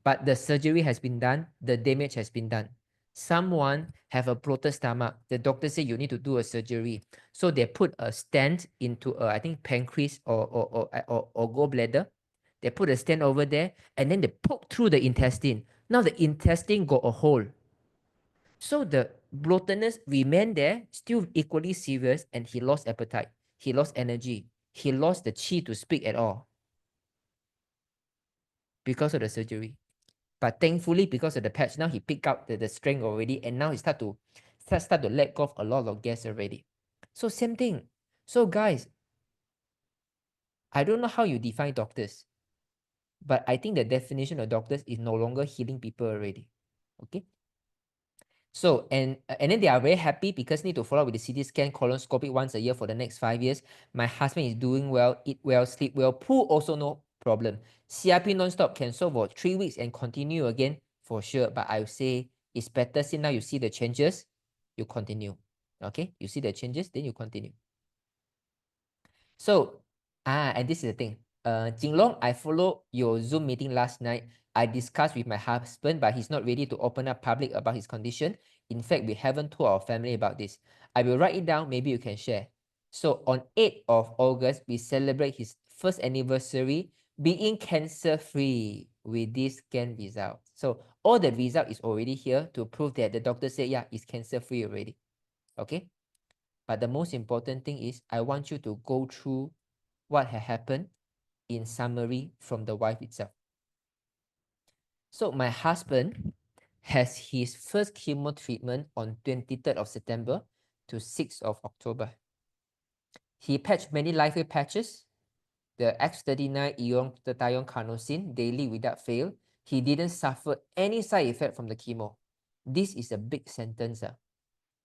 But the surgery has been done, the damage has been done. Someone have a bloated stomach. The doctor said you need to do a surgery. So they put a stent into I think pancreas or gallbladder. They put a stent over there and then they poke through the intestine. Now the intestine got a hole. So the bloatedness remained there, still equally serious, and he lost appetite. He lost energy. He lost the chi to speak at all because of the surgery. But thankfully, because of the patch, now he picked up the strength already, and now he start to let go of a lot of gas already. So same thing. So guys, I don't know how you define doctors, but I think the definition of doctors is no longer healing people already. Okay. So and then they are very happy because need to follow up with the CT scan, colonoscopy once a year for the next 5 years. My husband is doing well, eat well, sleep well. Poo also no problem. CRP non-stop can solve for 3 weeks and continue again for sure. But I would say it's better since now you see the changes, you continue. Okay, you see the changes, then you continue. So and this is the thing. Jinlong, I followed your Zoom meeting last night. I discussed with my husband, but he's not ready to open up public about his condition. In fact, we haven't told our family about this. I will write it down. Maybe you can share. So on 8th of August, we celebrate his first anniversary being cancer-free with this scan result. So all the result is already here to prove that the doctor said, yeah, it's cancer-free already. Okay. But the most important thing is I want you to go through what had happened in summary from the wife itself. So my husband has his first chemo treatment on 23rd of September to 6th of October. He patched many LifeWay patches, the X39 ion glutathione carnosine daily without fail. He didn't suffer any side effect from the chemo. This is a big sentence.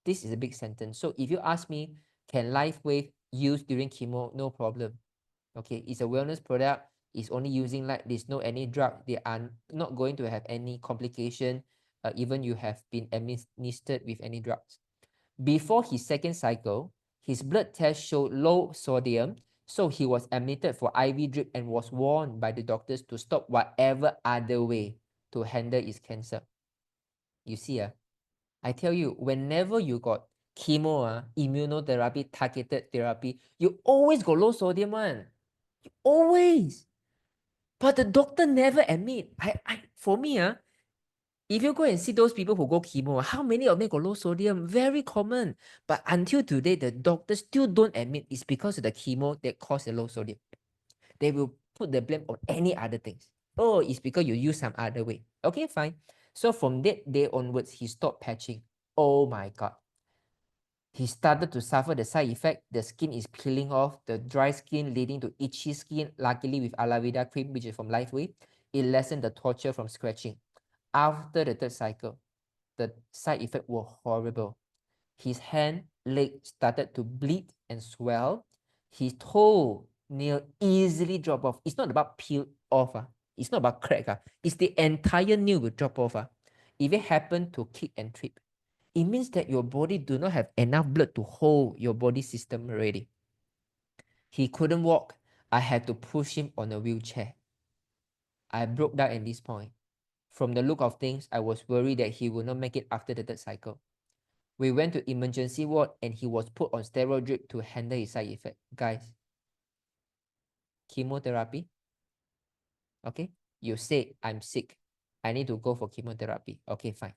This is a big sentence. So if you ask me, can LifeWave use during chemo? No problem. Okay, it's a wellness product. It's only using like there's no any drug. They are not going to have any complication. Even you have been administered with any drugs. Before his second cycle, his blood test showed low sodium. So he was admitted for IV drip and was warned by the doctors to stop whatever other way to handle his cancer. You see, I tell you, whenever you got chemo, immunotherapy, targeted therapy, you always got low sodium one. Always. But the doctor never admit. For me, if you go and see those people who go chemo, how many of them got low sodium? Very common. But until today, the doctors still don't admit it's because of the chemo that caused the low sodium. They will put the blame on any other things. Oh, it's because you use some other way. Okay, fine. So from that day onwards, he stopped patching. Oh my God. He started to suffer the side effect. The skin is peeling off, the dry skin leading to itchy skin. Luckily with aloe vera cream, which is from LifeWay, it lessened the torture from scratching. After the third cycle, the side effect were horrible. His hand, leg started to bleed and swell. His toe, nail easily drop off. It's not about peel off. It's not about crack. It's the entire nail will drop off. If it happened to kick and trip, it means that your body do not have enough blood to hold your body system already. He couldn't walk. I had to push him on a wheelchair. I broke down at this point. From the look of things, I was worried that he would not make it after the third cycle. We went to emergency ward and he was put on steroid drip to handle his side effect. Guys, chemotherapy. Okay, you say I'm sick. I need to go for chemotherapy. Okay, fine.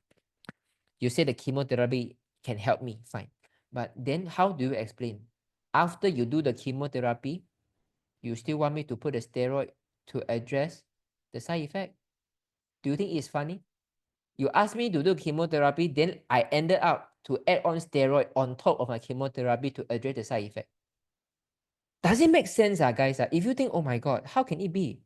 You say the chemotherapy can help me, fine. But then how do you explain? After you do the chemotherapy, you still want me to put a steroid to address the side effect? Do you think it's funny? You asked me to do chemotherapy, then I ended up to add on steroid on top of my chemotherapy to address the side effect. Does it make sense, guys? If you think, oh my God, how can it be?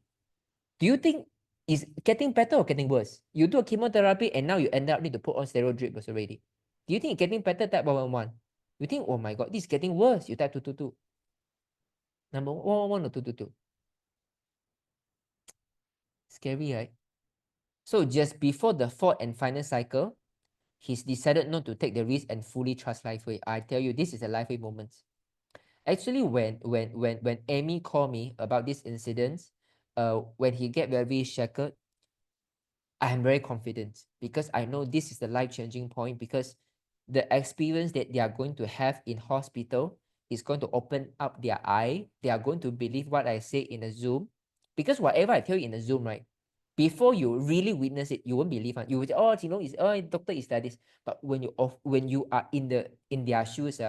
Do you think it's getting better or getting worse? You do a chemotherapy and now you end up need to put on steroid drips already. Do you think it's getting better? Type 111. You think, oh my God, this is getting worse. You type 222. Number 111 or 222. Scary, right? So just before the fourth and final cycle, he's decided not to take the risk and fully trust LifeWay. I tell you, this is a LifeWay moment. Actually, when Amy called me about this incident, when he get very shaken, I am very confident because I know this is the life-changing point, because the experience that they are going to have in hospital is going to open up their eye. They are going to believe what I say in a Zoom, because whatever I tell you in a Zoom, right, before you really witness it, you won't believe it. You will say, oh, Jinlong is, oh, doctor is like this. But when you are in their shoes,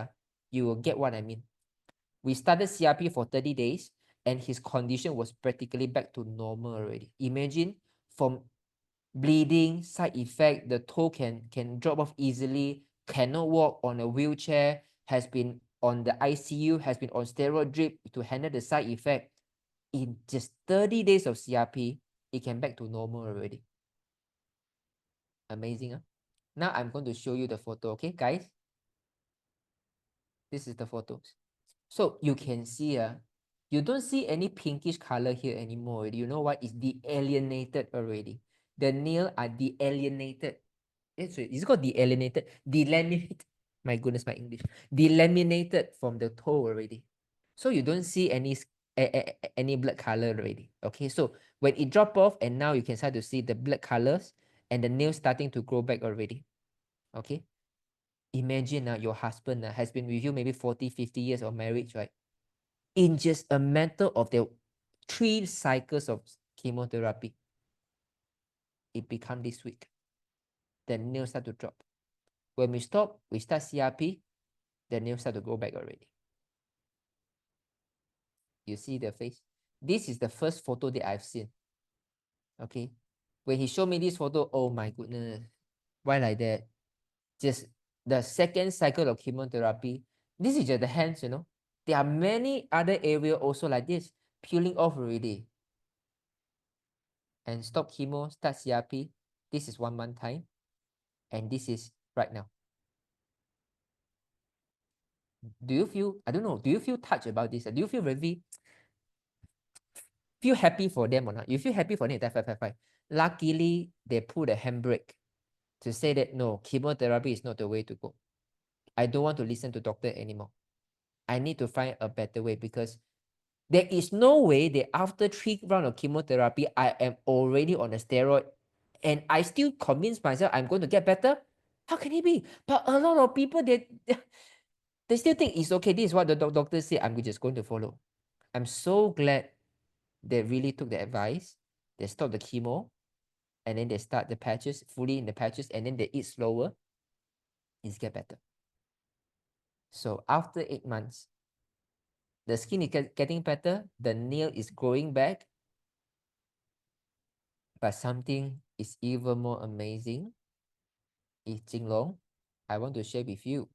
you will get what I mean. We started CRP for 30 days and his condition was practically back to normal already. Imagine, from bleeding, side effect, the toe can drop off easily, cannot walk, on a wheelchair, has been on the ICU, has been on steroid drip to handle the side effect. In just 30 days of CRP, it can back to normal already. Amazing, huh? Now I'm going to show you the photo, okay, guys? This is the photos. So you can see, you don't see any pinkish color here anymore. You know what? It's de-alienated already. The nail are de-alienated. It's called de-alienated, delaminated. My goodness, my English. Delaminated from the toe already. So you don't see any blood color already. Okay, so when it drop off and now you can start to see the blood colors and the nails starting to grow back already. Okay, imagine your husband has been with you maybe 40, 50 years of marriage, right? In just a matter of the 3 cycles of chemotherapy, it become this week. The nails start to drop. When we start CRP, the nails start to go back already. You see the face? This is the first photo that I've seen. Okay. When he showed me this photo, oh my goodness, why like that? Just the second cycle of chemotherapy. This is just the hands, There are many other areas also like this, peeling off already. And stop chemo, start CRP. This is 1 month time. And this is right now. Do you feel, I don't know, do you feel touched about this? Do you feel very, feel happy for them or not? You feel happy for them? Fine. Luckily, they put a handbrake to say that, no, chemotherapy is not the way to go. I don't want to listen to doctor anymore. I need to find a better way, because there is no way that after 3 rounds of chemotherapy, I am already on a steroid and I still convince myself I'm going to get better. How can it be? But a lot of people, they still think it's okay. This is what the doctor said. I'm just going to follow. I'm so glad they really took the advice. They stopped the chemo and then they start the patches, fully in the patches, and then they eat slower. It's get better. So after 8 months, the skin is getting better, the nail is growing back. But something is even more amazing is Jinlong. I want to share with you.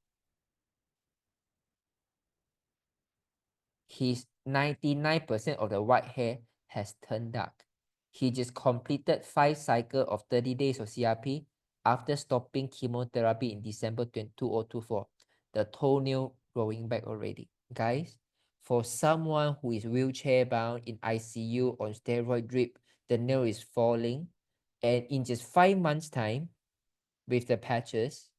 His 99% of the white hair has turned dark. He just completed 5 cycles of 30 days of CRP after stopping chemotherapy in December 2024. The toenail growing back already. Guys, for someone who is wheelchair bound, in ICU, on steroid drip, the nail is falling, and in just 5 months time, with the patches,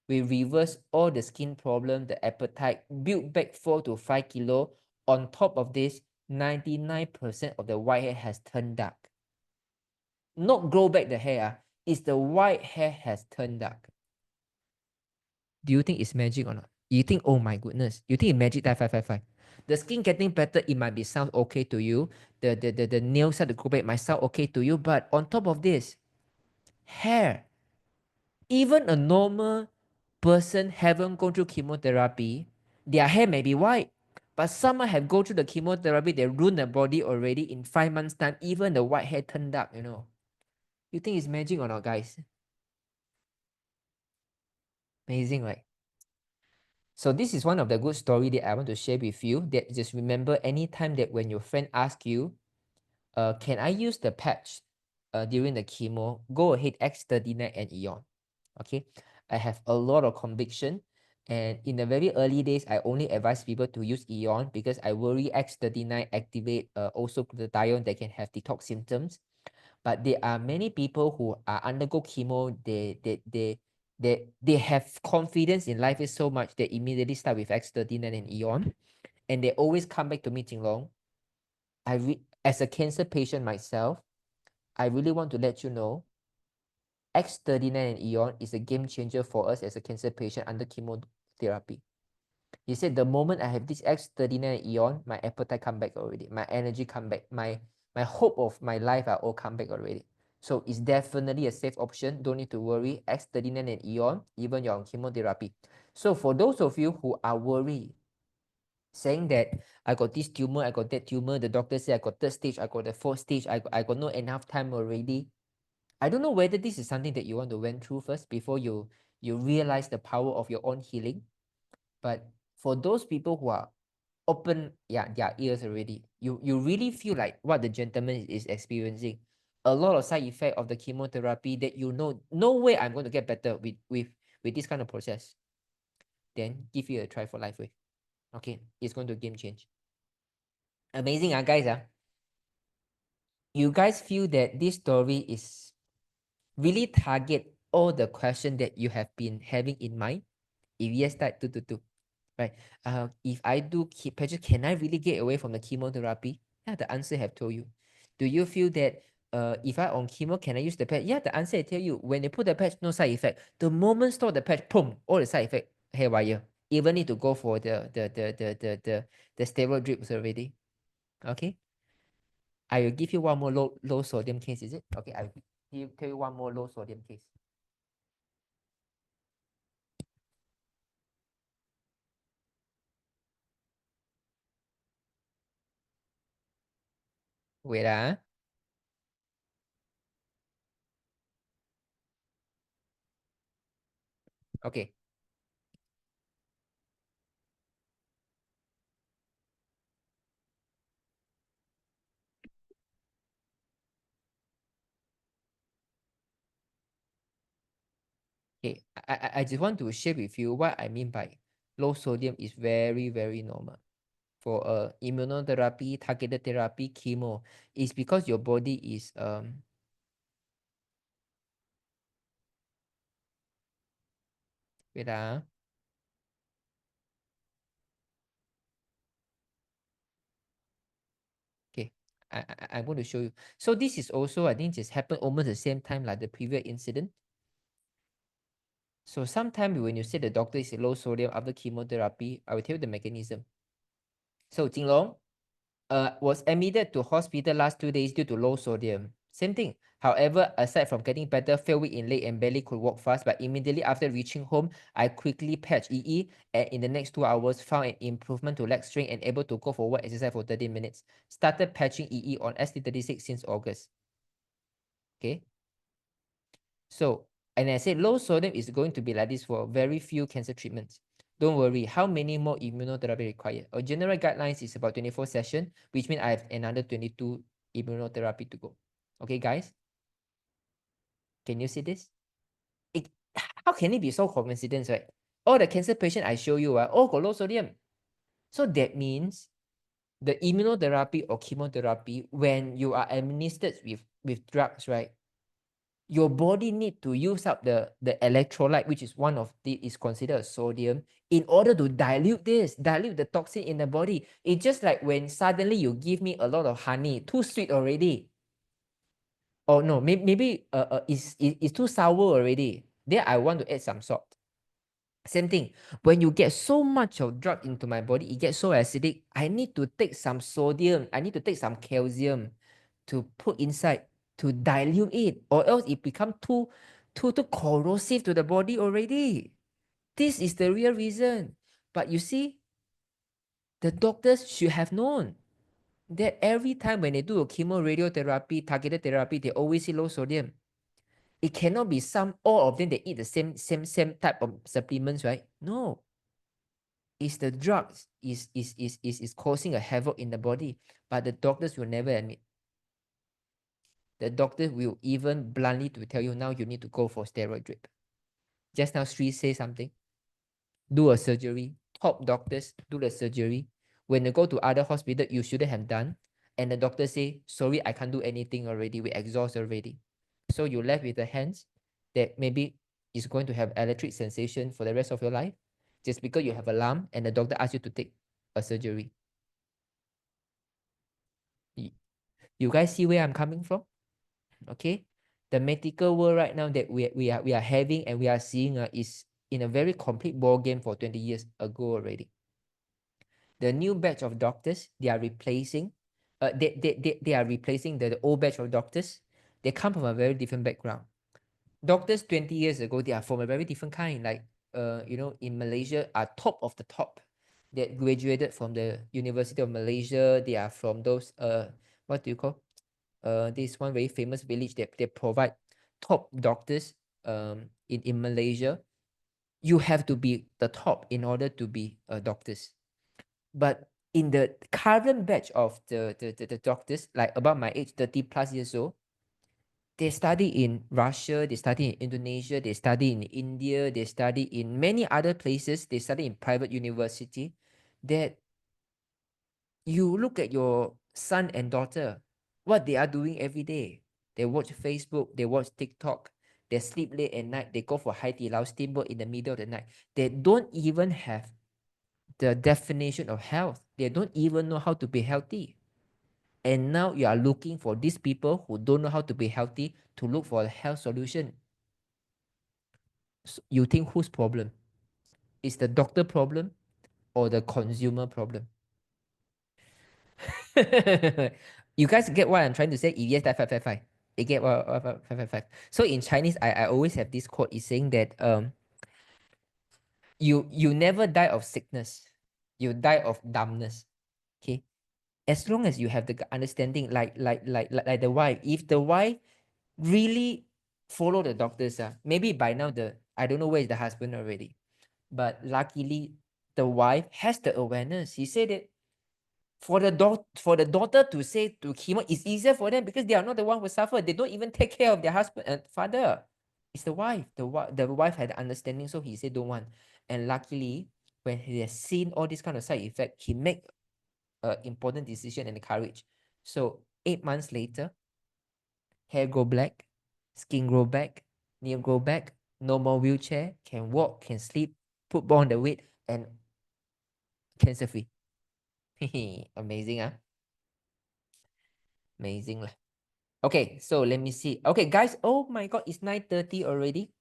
we reverse all the skin problem, the appetite, build back 4 to 5 kilo. On top of this, 99% of the white hair has turned dark. Not grow back the hair, it's the white hair has turned dark. Do you think it's magic or not? You think, oh my goodness, you think it's magic? 555. The skin getting better, it might be sound okay to you. The nails start to grow back might sound okay to you, but on top of this, hair, even a normal person haven't gone through chemotherapy, their hair may be white, but someone have gone through the chemotherapy, they ruined the body already. In 5 months time, even the white hair turned dark, You think it's magic or not, guys? Amazing, right? So this is one of the good story that I want to share with you, that just remember, anytime that when your friend asks you, can I use the patch during the chemo, go ahead, X39 and Eon. Okay, I have a lot of conviction, and in the very early days, I only advise people to use Eon because I worry X39 activate also glutathione that can have detox symptoms. But there are many people who are undergo chemo, they have confidence in life is so much, they immediately start with X39 and Eon. and they always come back to me, Jinlong. As a cancer patient myself, I really want to let you know, X39 and Eon is a game changer for us as a cancer patient under chemotherapy. He said, the moment I have this X39 and Eon, my appetite come back already. My energy come back. My hope of my life are all come back already. So it's definitely a safe option. Don't need to worry. X39 and Eon, even you're on chemotherapy. So for those of you who are worried, saying that I got this tumor, I got that tumor, the doctor said I got third stage, I got the fourth stage, I got no enough time already. I don't know whether this is something that you want to went through first before you realize the power of your own healing. But for those people who are open their ears already, you really feel like what the gentleman is experiencing, a lot of side effect of the chemotherapy that no way I'm going to get better with this kind of process, then give it a try for life with. Okay, it's going to game change. Amazing, guys. You guys feel that this story is really target all the questions that you have been having in mind? If yes, type 222. Right. If I do patches, can I really get away from the chemotherapy? Yeah, the answer have told you. Do you feel that if I on chemo, can I use the patch? Yeah, the answer I tell you. When they put the patch, no side effect. The moment stop the patch, boom, all the side effect haywire. Even need to go for the steroid drips already. Okay. I will give you one more low sodium case, is it? Okay, I will tell you one more low sodium case. Wait, okay. Okay, I just want to share with you what I mean by low sodium is very, very normal. For immunotherapy, targeted therapy, chemo, is because your body is wait okay, I'm going to show you. So this is also, I think, just happened almost the same time like the previous incident. So sometimes when you say the doctor is low sodium after chemotherapy, I will tell you the mechanism. So Jinlong was admitted to hospital last 2 days due to low sodium. Same thing. However, aside from getting better, felt weak in leg and barely could walk fast, but immediately after reaching home, I quickly patched EE and in the next 2 hours found an improvement to leg strength and able to go for work exercise for 30 minutes. Started patching EE on ST36 since August. Okay. So, and I said low sodium is going to be like this for very few cancer treatments. Don't worry, how many more immunotherapy required? Our general guidelines is about 24 sessions, which means I have another 22 immunotherapy to go. Okay, guys? Can you see this? How can it be so coincidence, right? All the cancer patient I show you, all got low sodium. So that means the immunotherapy or chemotherapy, when you are administered with drugs, right? Your body need to use up the electrolyte, which is one of the is considered sodium, in order to dilute the toxin in the body. It's just like when suddenly you give me a lot of honey, too sweet already. Oh no, maybe it's too sour already. Then I want to add some salt. Same thing. When you get so much of drug into my body, it gets so acidic. I need to take some sodium. I need to take some calcium to put inside to dilute it, or else it become too corrosive to the body already. This is the real reason. But you see, the doctors should have known that every time when they do a chemo radiotherapy, targeted therapy, they always see low sodium. It cannot be all of them they eat the same type of supplements, right? No. It's the drugs is causing a havoc in the body, but the doctors will never admit. The doctor will even bluntly to tell you now you need to go for steroid drip. Just now Sri say something. Do a surgery. Top doctors do the surgery. When you go to other hospital, you shouldn't have done. And the doctor say, sorry, I can't do anything already. We exhaust already. So you left with the hands that maybe is going to have electric sensation for the rest of your life, just because you have a lump and the doctor asks you to take a surgery. You guys see where I'm coming from? Okay, the medical world right now that we are having and we are seeing is in a very complete ball game for 20 years ago already. The new batch of doctors, they are replacing the old batch of doctors. They come from a very different background. Doctors 20 years ago, they are from a very different kind. Like in Malaysia are top of the top. They graduated from the University of Malaysia. They are from those what do you call this one very famous village that they provide top doctors in Malaysia. You have to be the top in order to be doctors. But in the current batch of the doctors, like about my age, 30 plus years old, they study in Russia, they study in Indonesia, they study in India, they study in many other places, they study in private university. That you look at your son and daughter, what they are doing every day. They watch Facebook, they watch TikTok, they sleep late at night, they go for Hai Di Lao steamboat in the middle of the night. They don't even have the definition of health. They don't even know how to be healthy. And now you are looking for these people who don't know how to be healthy to look for a health solution. So you think whose problem? Is the doctor problem or the consumer problem? You guys get what I'm trying to say? If yes, type 555. You get what 555. So in Chinese, I always have this quote is saying that you never die of sickness, you die of dumbness. Okay, as long as you have the understanding, like the wife, if the wife really follow the doctors, maybe by now I don't know where is the husband already, but luckily the wife has the awareness. He said that for the daughter to say to Chemo, it's easier for them because they are not the one who suffer. They don't even take care of their husband and father. It's the wife. The wife had the understanding, so he said don't want. And luckily, when he has seen all this kind of side effect, he make an important decision and courage. So 8 months later, hair grow black, skin grow back, nail grow back, no more wheelchair, can walk, can sleep, put on the weight, and cancer free. Amazing, huh? Amazing lah. Okay, so let me see. Okay, guys. Oh my God, it's 9:30 already.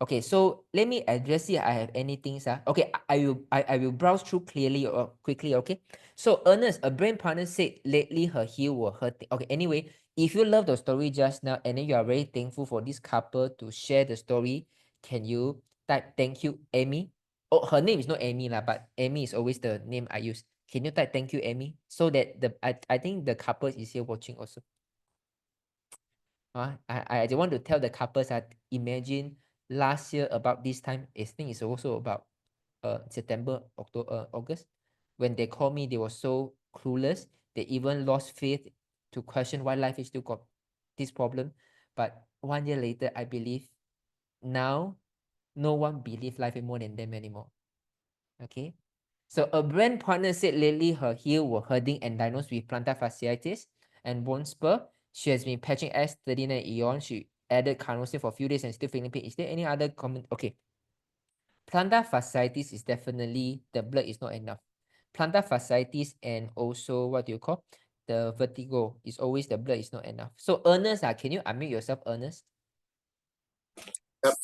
Okay, so let me address it. I have anything, sir. Okay, I will browse through clearly or quickly. Okay, so Ernest, a brain partner said lately her heel were hurting. Okay, anyway, if you love the story just now and then you are very thankful for this couple to share the story, can you type thank you, Amy? Oh, her name is not Amy lah, but Amy is always the name I use. Can you type thank you, Amy? So that I think the couple is here watching also. I just want to tell the couples that imagine last year about this time, I think it's also about September, October, August, when they called me, they were so clueless. They even lost faith to question why life is still got this problem. But 1 year later, I believe now no one believes life is more than them anymore. Okay. So a brand partner said lately her heel were hurting and diagnosed with plantar fasciitis and bone spur. She has been patching S39 Eon. She added carnosine for a few days and still feeling pain. Is there any other comment? Okay. Plantar fasciitis is definitely the blood is not enough. Plantar fasciitis and also what do you call? The vertigo is always the blood is not enough. So Ernest, can you unmute yourself, Ernest? Yep.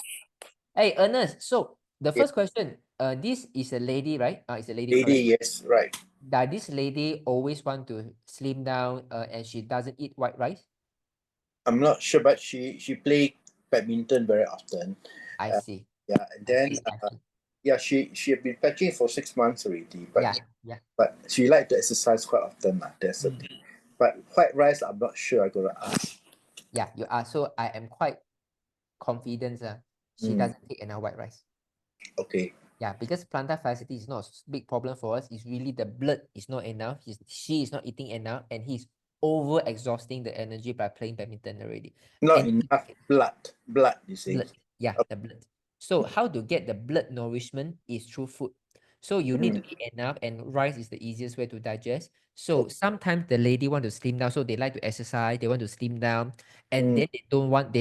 Hey, Ernest. So the Yeah. first question, this is a lady, right? It's a lady. Lady, Correct? yes, right. Does this lady always want to slim down and she doesn't eat white rice? I'm not sure, but she play badminton very often. I see. Yeah, and then I see. yeah, she had been patching for 6 months already. But Yeah. but she like to exercise quite often. That's the thing. But white rice, I'm not sure. I gotta ask. Yeah, you are. So I am quite confident she doesn't take enough white rice. Okay. Yeah, because plantar fasciitis is not a big problem for us. It's really the blood is not enough. She is not eating enough, and he's over exhausting the energy by playing badminton already. Not And enough blood. Blood, you see. blood. Yeah, the blood. So how to get the blood nourishment is through food. So you need to eat enough, and rice is the easiest way to digest. So sometimes the lady want to slim down, so they like to exercise, they want to slim down, and then they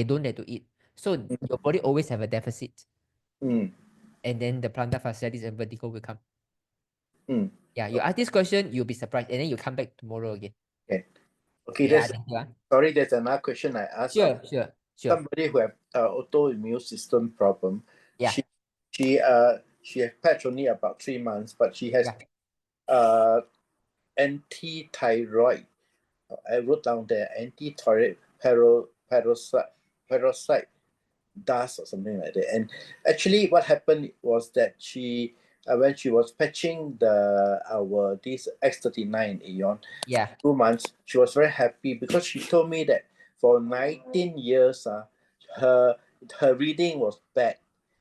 don't have to eat. So your body always have a deficit. And then the plantar fasciitis and vertigo will come. Yeah, you ask this question, you'll be surprised, and then you come back tomorrow again. Okay. Okay, Yeah, that's thank you. sorry. There's another question I asked. Sure. Somebody who have autoimmune system problem. Yeah. She has patch only about 3 months, but she has anti-thyroid. I wrote down there anti-thyroid parasite dust or something like that. And actually, what happened was that she when she was patching this X39 Aeon, 2 months, she was very happy because she told me that for 19 years, her reading was bad.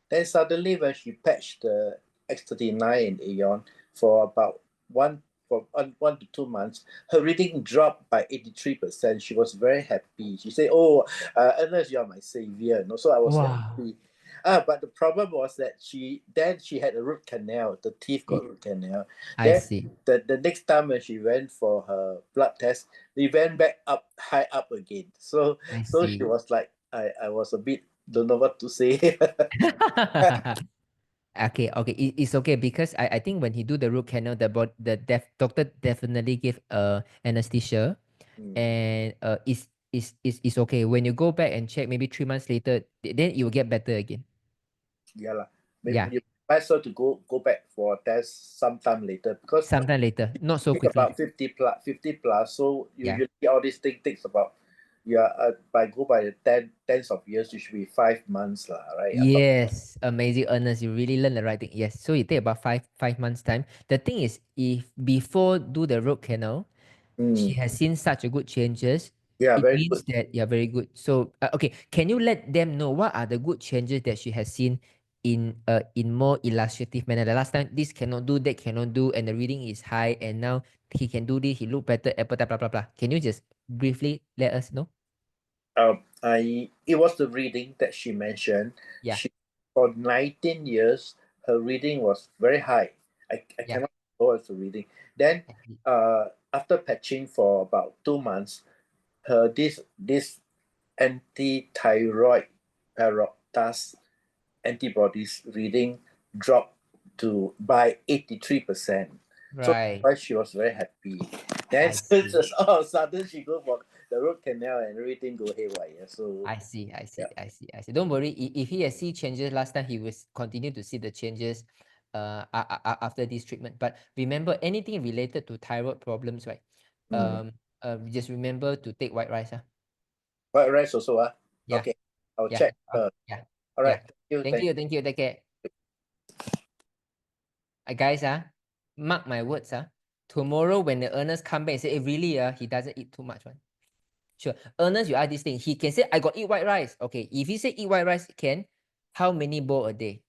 Then suddenly, when she patched the X39 Aeon for about 1 to 2 months, her reading dropped by 83%. She was very happy. She said, "Oh, Ernest, you're my savior." And also, I was happy. But the problem was that she had a root canal. The teeth got root canal. I see. The next time when she went for her blood test, we went back high up again. So she was like, I was a bit don't know what to say. Okay, it's okay because I think when he do the root canal, the doctor definitely give anesthesia, and it's okay. When you go back and check, maybe 3 months later, then it will get better again. Yeah lah. Maybe you might have to go back for a test sometime later because sometime later, not so quickly. About 50 plus. So usually all these things takes about by the tens of years, it should be 5 months lah, right? Yes, amazing, Ernest. You really learn the right thing. Yes, so it take about five months time. The thing is, if before do the root canal, she has seen such a good changes. Yeah, it very means good. that very good. So okay, can you let them know what are the good changes that she has seen in more illustrative manner? The last time this cannot do, that cannot do, and the reading is high, and now he can do this. He look better. Blah blah blah. Can you just briefly let us know? It was the reading that she mentioned. Yeah. For 19 years, her reading was very high. I cannot go as the reading. Then after patching for about 2 months, her this anti-thyroid parasite antibodies reading dropped by 83%. Right. So she was very happy. Then just all of a sudden she go for the root canal and everything go haywire. So I see. Don't worry. If he has seen changes last time, he will continue to see the changes after this treatment. But remember, anything related to thyroid problems, right? Just remember to take white rice. White rice also, Yeah. Okay. I'll check. Yeah. All right. Thank you. Take care. Guys, mark my words, tomorrow when the Ernest come back and say, really, he doesn't eat too much, right? Sure. Ernest, you ask this thing. He can say, I got eat white rice. Okay. If he say eat white rice, can, how many bowl a day?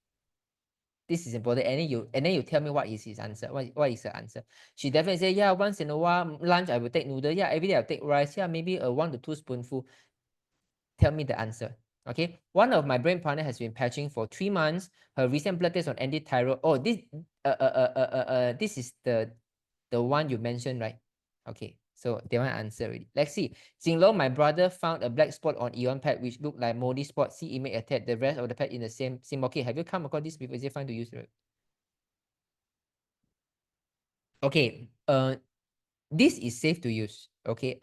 This is important. And then you tell me what is his answer. What is her answer? She definitely say, yeah, once in a while, lunch, I will take noodle. Yeah, every day I'll take rice. Yeah, maybe 1 to 2 spoonful. Tell me the answer. Okay. One of my brain partner has been patching for 3 months. Her recent blood test on anti-thyroid. Oh, this is the one you mentioned, right? Okay. So they want to answer already. Let's see. Jinlong, my brother found a black spot on Eon pad which looked like moldy spot. See image attached. The rest of the pad in the same. Okay. Have you come across this before? Is it fine to use? Okay. This is safe to use. Okay.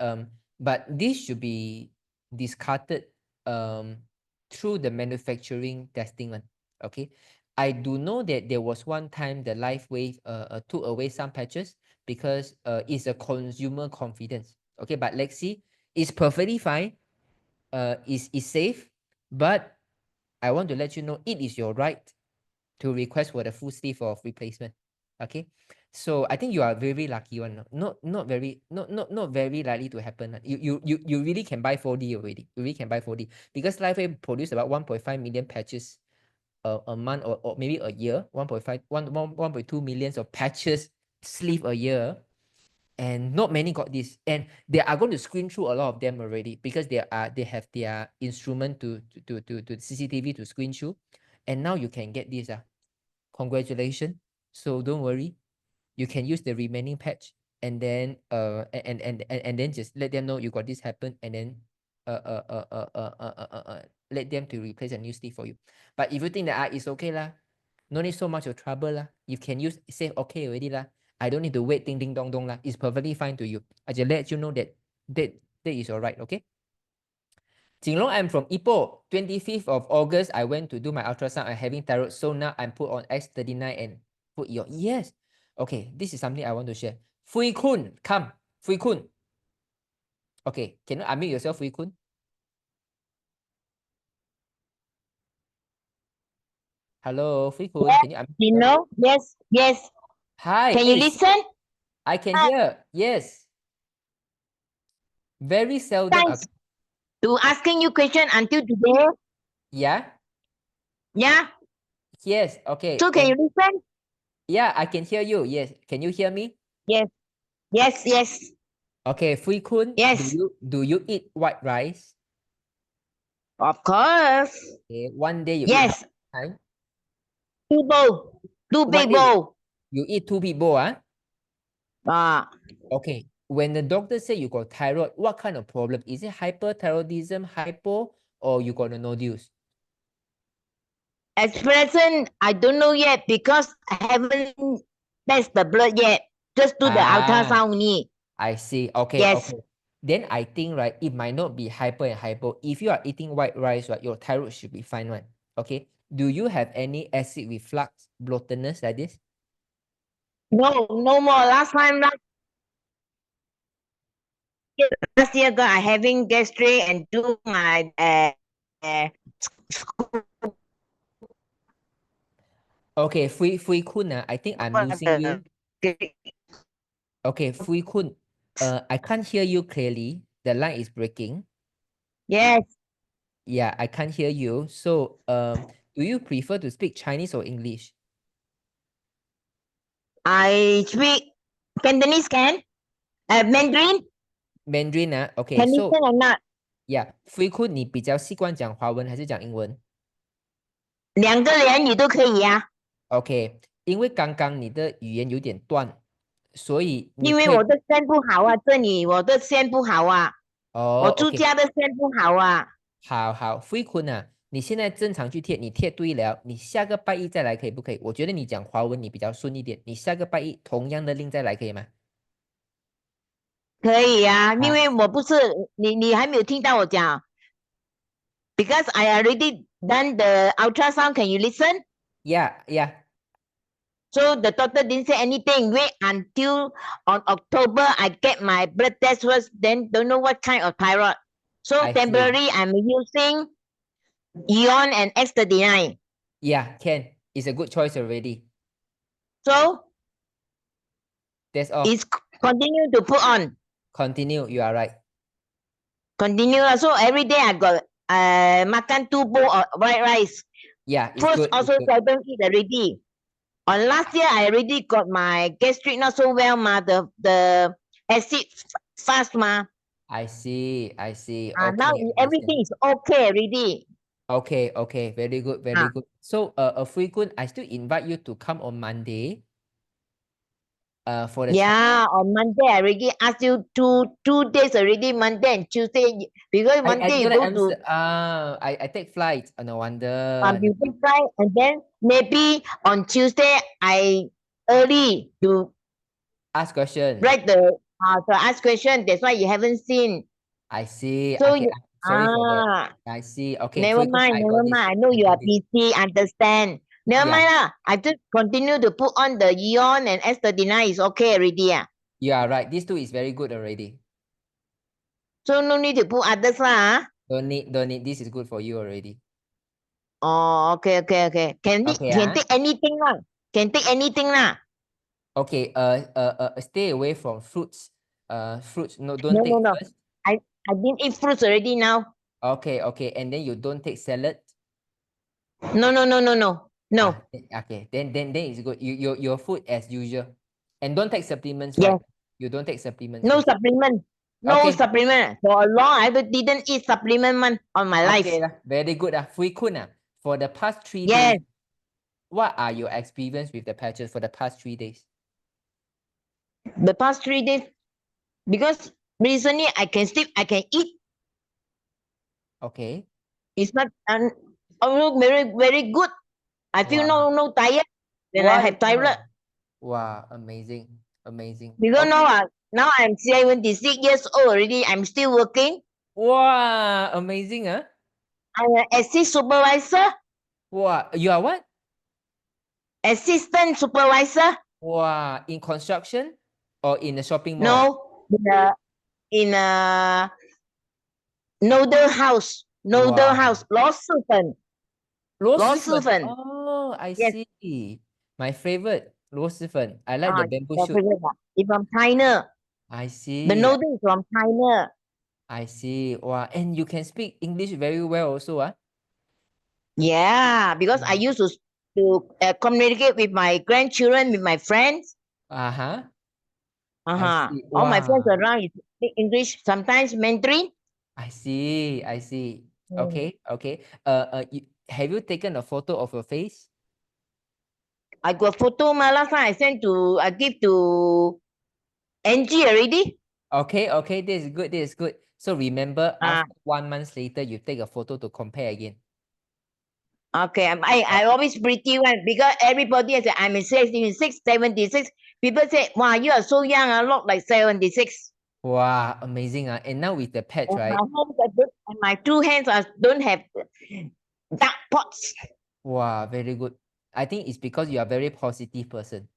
But this should be discarded through the manufacturing testing one. Okay. I do know that there was one time the LifeWave took away some patches because it's a consumer confidence. Okay, but let's see. It's perfectly fine. It's safe, but I want to let you know it is your right to request for the full sleeve of replacement. Okay. So I think you are very lucky one. Not very likely to happen. You really can buy 4D already. You really can buy 4D because LifeWave produce about 1.5 million patches a month or maybe a year. 1.2 millions of patches sleeve a year, and not many got this. And they are going to screen through a lot of them already because they have their instrument to CCTV to screen through, and now you can get this. Congratulations. So don't worry. You can use the remaining patch and then and then just let them know you got this happen, and then let them to replace a new sleeve for you. But if you think that it's okay lah, no need so much of trouble lah. You can use say okay already lah. I don't need to wait ding ding dong dong lah. It's perfectly fine to you. I just let you know that That is all right, okay? Jinlong, I'm from Ipoh. 25th of August, I went to do my ultrasound. I'm having thyroid, so now I'm put on X39 and put your yes. Okay, this is something I want to share. Fui Kun, come. Fui Kun. Okay, can you unmute yourself, Fui Kun? Hello, Fui Kun. Yes, Can you unmute yourself? Yes. Hi. Can you listen? I can hear. Yes. Very seldom. Thanks to asking you question until today. Yeah. Yeah. Yes. Okay. So can you listen? Yeah, I can hear you. Yes. Can you hear me? Yes. Okay, Fui Kun. Yes. Do you eat white rice? Of course. Okay. One day you Yes. eat how much time? 2 bowl. 2 One big day bowl. you eat 2 people, Okay. When the doctor say you got thyroid, what kind of problem? Is it hyperthyroidism, hypo, or you got the nodules? At present, I don't know yet because I haven't test the blood yet. Just do the ultrasound only. I see. Okay. Yes. Okay. Then I think, right, it might not be hyper and hypo. If you are eating white rice, right, your thyroid should be fine, right? Okay. Do you have any acid reflux, bloatedness like this? No more. Last year, I having gastric and do my Okay, Fui Kun, I think I'm losing you. Okay, Fui Kun, I can't hear you clearly. The line is breaking. Yes. Yeah, I can't hear you. So, do you prefer to speak Chinese or English? I speak Cantonese Mandarin. Mandarin, okay. Can So, listen or not? yeah, Fui Kun, 你比较习惯讲华文还是讲英文？两个言语都可以啊。Okay，因为刚刚你的语言有点断，所以因为我的线不好啊，这里我的线不好啊。我住家的线不好啊。好，Fui Kun，你现在正常去贴，你贴对了，你下个拜一再来可以不可以？我觉得你讲华文你比较顺一点，你下个拜一同样的令再来可以吗？可以啊，因为我不是你还没有听到我讲 ，because I already done the ultrasound. Can you listen? Yeah. So the doctor didn't say anything. Wait until on October I get my blood test first. Then don't know what kind of thyroid. So temporary I'm using Ion and X39. Yeah, can. It's a good choice already. So that's all. It's continue to put on. Continue, you are right. Continue. So every day I got makan 2 bowl of white rice. Yeah, it's First good. also I don't eat already. On last year I already got my gastric not so well the acid fast I see. Okay, now everything is okay already. Okay, very good. So Fui Kun, I still invite you to come on Monday. For the on Monday I already asked you two days already, Monday and Tuesday, because Monday you go to I take flight. No wonder. You take flight, and then maybe on Tuesday I early to ask question. Write the ask question. That's why you haven't seen. I see. So okay, sorry for that. I see. Okay. Never mind. I know you are busy. Understand. Never mind lah. I just continue to put on the Ion and S39 is okay already. You are right. These two is very good already. So no need to put others lah. Don't need. This is good for you already. Oh, okay. Can take anything lah. Can take anything lah. Okay. Stay away from fruits. Fruits. No, don't take. No. First. I didn't eat fruits already now. Okay. And then you don't take salad. No. Okay. Then it's good. Your food as usual, and don't take supplements. Right? Yes. You don't take supplements. No supplement. No supplement. For a long, I didn't eat supplement on my life. Okay, very good. Fui Kun, for the past 3 days. Yes. What are your experience with the patches for the past 3 days? The past 3 days, because recently I can sleep, I can eat. Okay. It's not very, very good. I feel no tired when I have thyroid. Wow, amazing. Because now Now I'm 76 years old already. I'm still working. Wow, amazing, huh? I'm an assistant supervisor. Wow, you are what? Assistant supervisor. Wow, in construction or in a shopping mall? No, in a nodal house. Nodal house. Law student. Law student. Oh, I Yes. see. My favorite, 螺蛳粉. I like the bamboo shoot. It's from China. I see. The noodle is from China. I see. Wow, and you can speak English very well also, ah? Yeah, because I used to communicate with my grandchildren, with my friends. Uh-huh. Uh-huh. see. All my friends Wow. around speak English, sometimes Mandarin. I see. I see. Mm. Okay. Okay. Have you taken a photo of your face? I got photo last time I give to Angie already. Okay. Okay. This is good. This is good. So remember, after 1 month later, you take a photo to compare again. Okay, I always pretty one because everybody says I'm 66, 76. People say, wow, you are so young, I look like 76. Wow, amazing. And now with the patch, And right? my two hands don't have dark spots. Wow, very good. I think it's because you are a very positive person.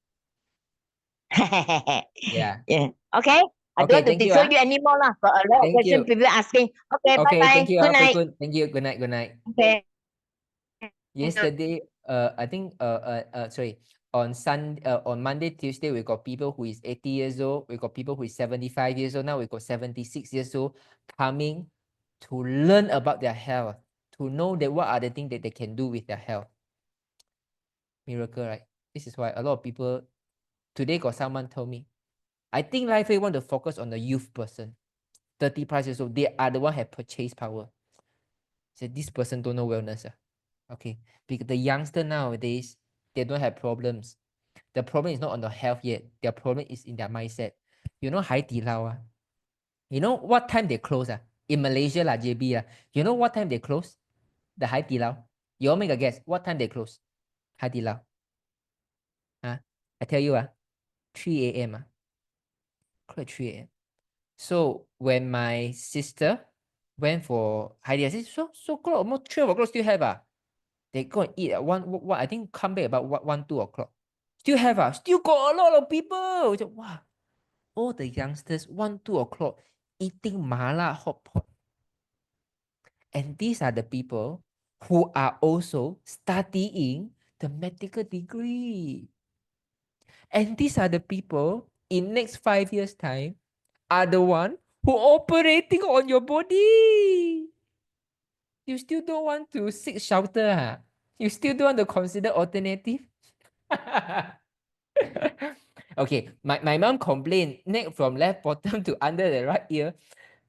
Yeah. Yeah. Okay. I Okay, don't want to thank you, disturb you anymore. Got a lot of Thank questions you. people asking. Okay, Okay, bye-bye. thank you. Good night. Thank you. Good night. Good night. Okay. Yesterday, I think, sorry, on Monday, Tuesday, we got people who is 80 years old. We got people who is 75 years old. Now we got 76 years old coming to learn about their health, to know that what are the things that they can do with their health. Miracle, right? This is why a lot of people, today got someone told me, I think life we want to focus on the youth person, 30 plus years old. They are the one have purchase power. So this person don't know wellness. Okay, because the youngster nowadays, they don't have problems. The problem is not on the health yet. Their problem is in their mindset. You know, Hai Di Lao, you know what time they close? In Malaysia, JB, you know what time they close? The Hai Di Lao. You all make a guess. What time they close? Hai Di Lao. I tell you, 3 a.m. Close 3 a.m. So when my sister went for Hai Di Lao, I said, so close, almost 12 o'clock still have. They go and eat at one, I think come back about 1, 2 o'clock. Still have, still got a lot of people. Wow, all the youngsters 1, 2 o'clock eating mala hot pot. And these are the people who are also studying the medical degree. And these are the people in next 5 years' time are the one who operating on your body. You still don't want to seek shelter? You still don't want to consider alternative? Okay, my mom complained neck from left bottom to under the right ear,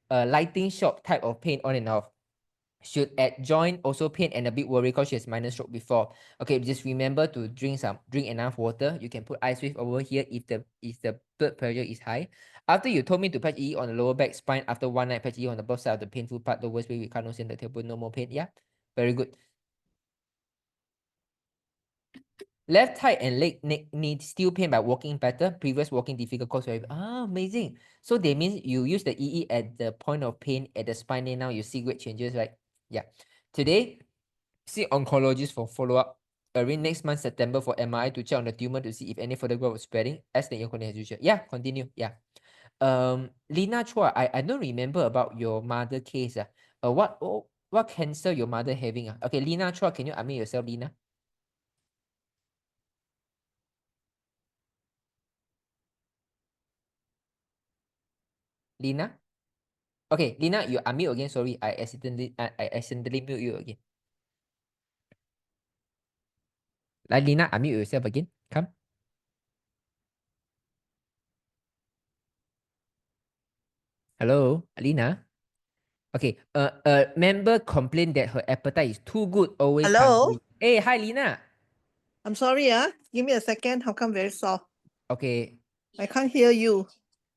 lighting shock type of pain on and off. Should add joint also pain and a bit worried because she has minor stroke before. Okay, just remember to drink enough water. You can put ice wave over here if the blood pressure is high. After you told me to patch EE on the lower back spine, after 1 night patch EE on the both side of the painful part, the worst way we can't see the tailbone, no more pain. Yeah, very good. Left thigh and leg need still pain by walking better. Previous walking difficult cause amazing. So that means you use the EE at the point of pain at the spine and now you see great changes, right? Yeah. Today, see oncologist for follow-up. Arrange next month, September for MRI to check on the tumor to see if any further growth is spreading. As the as usual. Yeah, continue. Yeah. Lina Chua, I don't remember about your mother case. What cancer your mother having? Okay, Lina Chua, can you unmute yourself, Lina? Lina? Okay, Lina, you unmute again. Sorry, I accidentally mute you again. Lina, unmute yourself again. Come. Hello, Lina. Okay. A member complained that her appetite is too good, always Hello? hungry. Hey, hi, Lina. I'm sorry, give me a second. How come very soft? Okay. I can't hear you.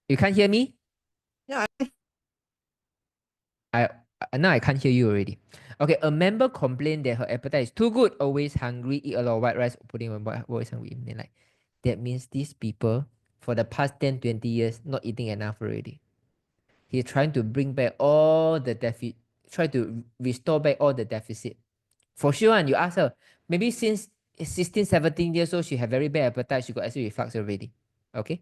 You can't hear me? Yeah. Now I can't hear you already. Okay, a member complained that her appetite is too good, always hungry, eat a lot of white rice, pudding, always hungry. Then like, that means these people for the past 10, 20 years, not eating enough already. He's trying to bring back all the deficit, try to restore back all the deficit. For sure, and you ask her, maybe since 16, 17 years old, she had very bad appetite, she got acid reflux already. Okay?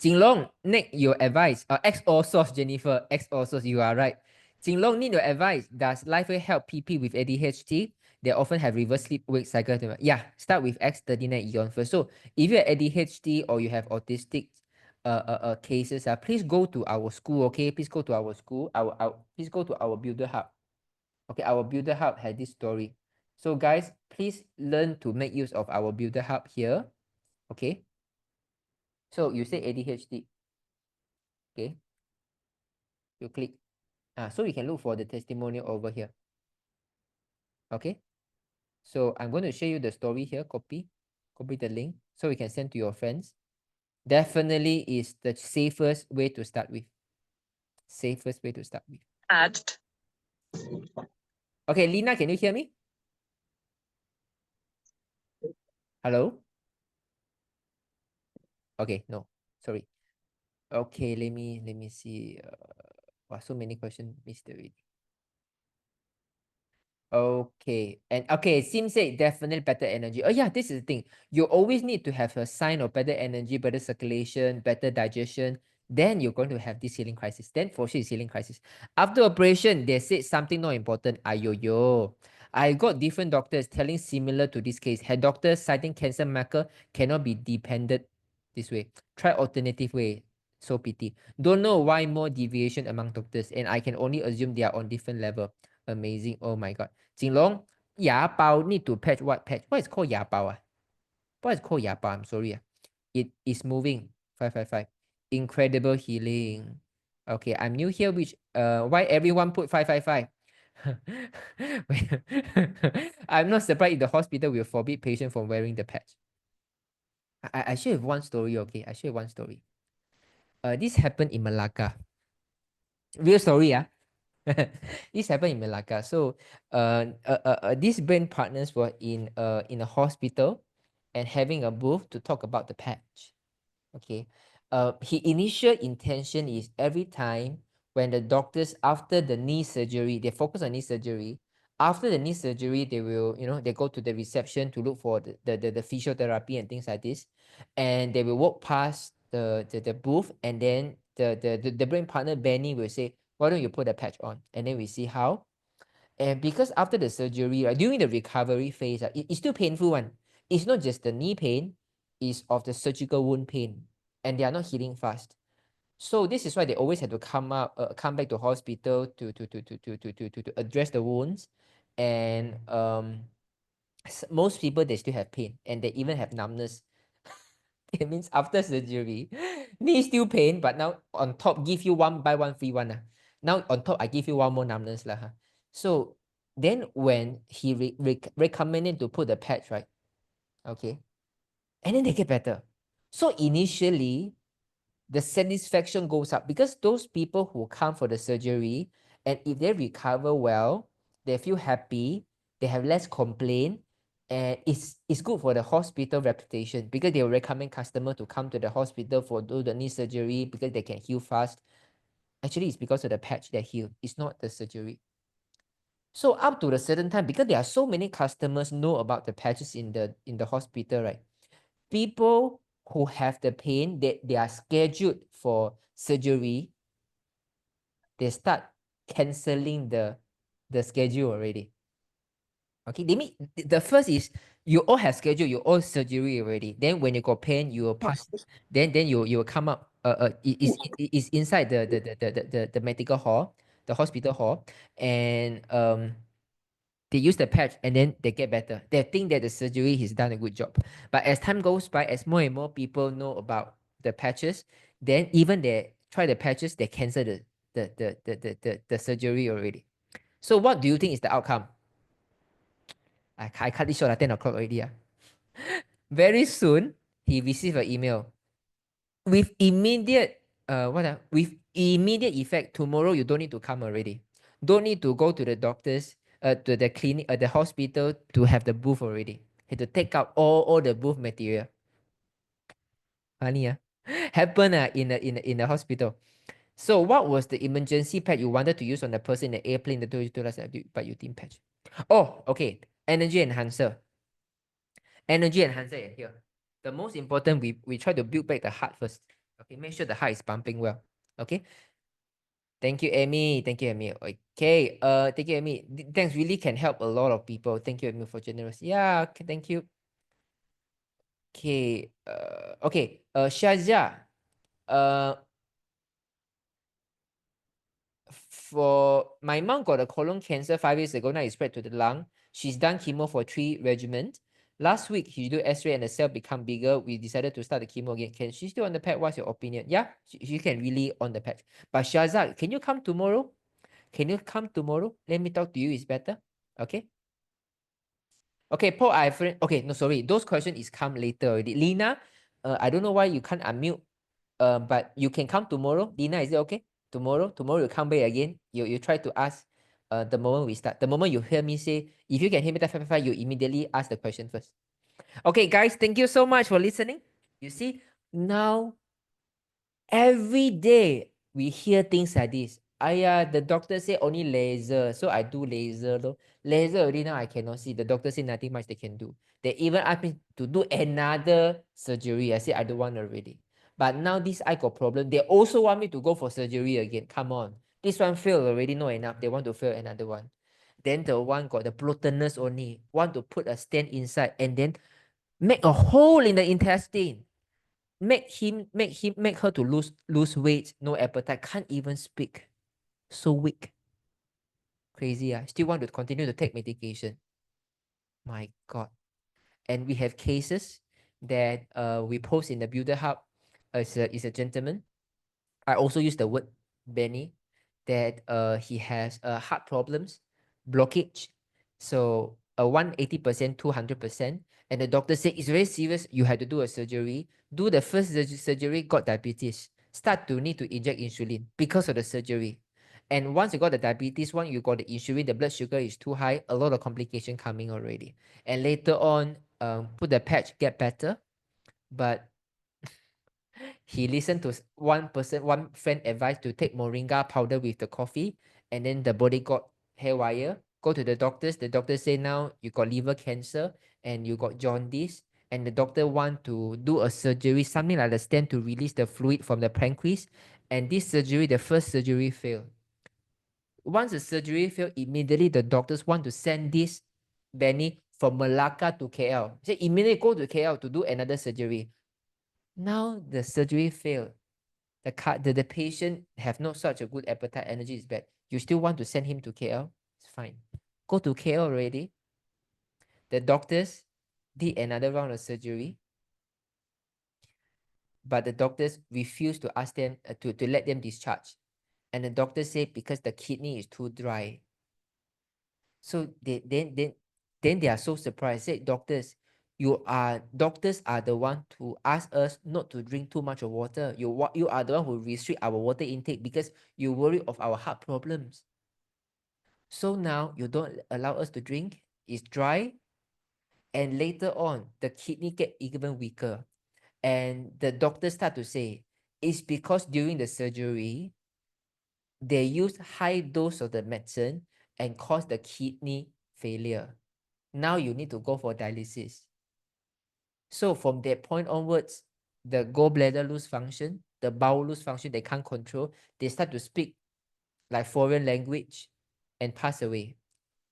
Jinlong, need your advice. XO source, Jennifer. XO source, you are right. Jinlong, need your advice. Does LifeWay help PP with ADHD? They often have reverse sleep-wake cycle. Yeah, start with X39 Eon first. So if you have ADHD or you have autistic cases, please go to our school, okay? Please go to our school. Please go to our Builder Hub. Okay, our Builder Hub has this story. So guys, please learn to make use of our Builder Hub here. Okay. So you say ADHD. Okay. You click. So you can look for the testimonial over here. Okay. So I'm going to show you the story here. Copy the link so you can send to your friends. Definitely is the safest way to start with. Safest way to start with. Okay, Lina, can you hear me? Hello? Okay, no, sorry. Okay, let me see. Wow, so many questions missed already. Okay, and okay, Sim said definitely better energy. Oh yeah, this is the thing. You always need to have a sign of better energy, better circulation, better digestion. Then you're going to have this healing crisis. Then for sure it's healing crisis. After operation, they said something not important. Ayo. I got different doctors telling similar to this case. Had doctors citing cancer marker cannot be depended this way. Try alternative way. So pity. Don't know why more deviation among doctors, and I can only assume they are on different level. Amazing. Oh my god. Jinlong, 牙包 need to patch what patch? What is called 牙包? What is called 牙包? I'm sorry. It is moving. 555. Incredible healing. Okay, I'm new here. Which why everyone put 555? I'm not surprised if the hospital will forbid patient from wearing the patch. I should have one story, okay? I should have one story. This happened in Malacca. Real story, this happened in Malacca. So these brand partners were in a hospital and having a booth to talk about the patch. Okay. His initial intention is every time when the doctors after the knee surgery, they focus on knee surgery. After the knee surgery, they will, they go to the reception to look for the physiotherapy and things like this. And they will walk past the booth, and then the brain partner Benny will say, why don't you put a patch on? And then we see how. And because after the surgery, during the recovery phase, it's still painful one. It's not just the knee pain, it's of the surgical wound pain, and they are not healing fast. So this is why they always have to come back to hospital to address the wounds. And most people, they still have pain, and they even have numbness. It means after surgery, knee still pain, but now on top give you 1 buy 1 free one. Now on top I give you one more numbness lah. So then when he recommended to put the patch, right? Okay, and then they get better. So initially, the satisfaction goes up because those people who come for the surgery, and if they recover well, they feel happy, they have less complaint, and it's good for the hospital reputation because they will recommend customer to come to the hospital for do the knee surgery because they can heal fast. Actually, it's because of the patch that heal. It's not the surgery. So up to a certain time, because there are so many customers know about the patches in the hospital, right? People who have the pain, they are scheduled for surgery, they start canceling the schedule already. Okay, they mean the first is you all have schedule, you all surgery already. Then when you got pain, you will pass. Then you will come up. Is inside the medical hall, the hospital hall, and they use the patch and then they get better. They think that the surgery has done a good job. But as time goes by, as more and more people know about the patches, then even they try the patches, they cancel the surgery already. So what do you think is the outcome? I cut it short at 10 o'clock already. Very soon, he received an email. With immediate with immediate effect, tomorrow you don't need to come already. Don't need to go to the doctors, to the clinic, the hospital to have the booth already. Had to take out all the booth material. Funny, happen in the hospital. So what was the emergency pad you wanted to use on the person in the airplane that told you to us, but you didn't patch? Oh, okay. Energy enhancer. Energy enhancer here. The most important, we try to build back the heart first. Okay, make sure the heart is pumping well. Okay. Thank you, Amy. Thank you, Amy. Okay. Thank you, Amy. Thanks. Really can help a lot of people. Thank you, Amy, for generous. Yeah. Okay, thank you. Okay. Okay. Shazia. For my mom got a colon cancer 5 years ago. Now it spread to the lung. She's done chemo for 3 regimens. Last week, she do X-ray and the cell become bigger. We decided to start the chemo again. Can she still on the patch? What's your opinion? Yeah, she can really on the patch. But Shazad, can you come tomorrow? Can you come tomorrow? Let me talk to you. It's better. Okay. Okay, Paul, okay, no, sorry. Those questions is come later already. Lina, I don't know why you can't unmute. But you can come tomorrow. Lina, is it okay? Tomorrow you come back again. You try to ask the moment we start. The moment you hear me say, if you can hear me, you immediately ask the question first. Okay, guys, thank you so much for listening. You see, now every day we hear things like this. The doctor say only laser, so I do laser though. Laser already now I cannot see. The doctor say nothing much they can do. They even ask me to do another surgery. I say I don't want already. But now this eye got problem. They also want me to go for surgery again. Come on. This one failed already, not enough. They want to fail another one. Then the one got the bloatedness only. Want to put a stent inside and then make a hole in the intestine. Make her to lose weight, no appetite, can't even speak. So weak. Crazy. Still want to continue to take medication. My God. And we have cases that we post in the Builder Hub. Is a gentleman. I also use the word Benny, that he has heart problems, blockage. So 180%, 200%. And the doctor said it's very serious. You had to do a surgery. Do the first surgery, got diabetes. Start to need to inject insulin because of the surgery. And once you got the diabetes, once you got the insulin, the blood sugar is too high, a lot of complication coming already. And later on, put the patch, get better. But he listened to one friend advised to take moringa powder with the coffee, and then the body got haywire. Go to the doctors. The doctor say now you got liver cancer and you got jaundice, and the doctor want to do a surgery, something like a stent to release the fluid from the pancreas. And this surgery, the first surgery failed. Once the surgery failed, immediately the doctors want to send this Benny from Malacca to KL. Say immediately go to KL to do another surgery. Now the surgery failed. The patient have not such a good appetite, energy is bad. You still want to send him to KL? It's fine. Go to KL already. The doctors did another round of surgery, but the doctors refused to ask them to let them discharge. And the doctor said because the kidney is too dry. So then they are so surprised. Said doctors are the one to ask us not to drink too much of water. You are the one who restrict our water intake because you worry of our heart problems. So now you don't allow us to drink. It's dry. And later on, the kidney get even weaker. And the doctors start to say, it's because during the surgery, they use high dose of the medicine and cause the kidney failure. Now you need to go for dialysis. So from that point onwards, the gallbladder lose function, the bowel lose function, they can't control. They start to speak like foreign language and pass away.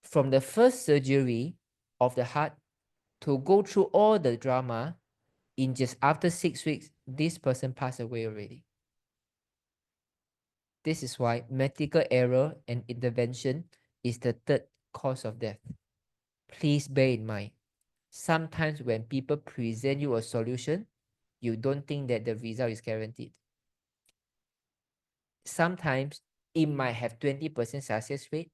From the first surgery of the heart to go through all the drama, in just after 6 weeks, this person passed away already. This is why medical error and intervention is the third cause of death. Please bear in mind. Sometimes when people present you a solution, you don't think that the result is guaranteed. Sometimes it might have 20% success rate,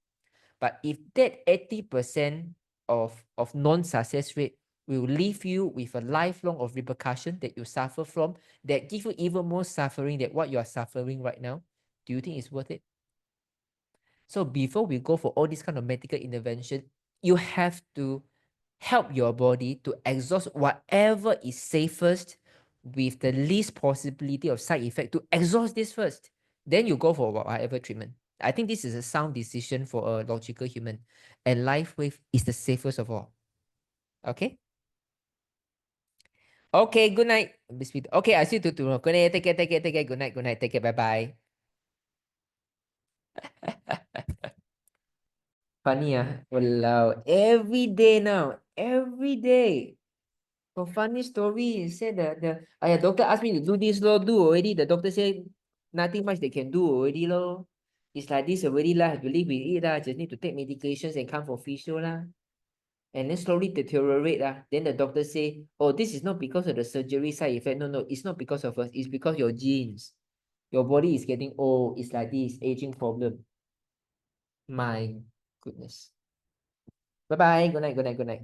but if that 80% of non-success rate will leave you with a lifelong of repercussion that you suffer from, that give you even more suffering than what you are suffering right now, do you think it's worth it? So before we go for all this kind of medical intervention, you have to help your body to exhaust whatever is safest, with the least possibility of side effect to exhaust this first. Then you go for whatever treatment. I think this is a sound decision for a logical human. And life wave is the safest of all. Okay? Okay, good night. Okay, I see you tomorrow. Good night. Take care, take care, take care. Good night, good night. Take care. Bye-bye. Funny, walao. Every day now. Every day. For funny story, he said doctor asked me to do this, lor. Do already. The doctor said nothing much they can do already, lor. It's like this already, lah. Have to live with it, lah. Just need to take medications and come for physio, lah. And then slowly deteriorate, lah. Then the doctor say, oh, this is not because of the surgery side effect. No, no, it's not because of us. It's because your genes. Your body is getting old. It's like this, aging problem. My goodness. Bye-bye. Good night, good night, good night.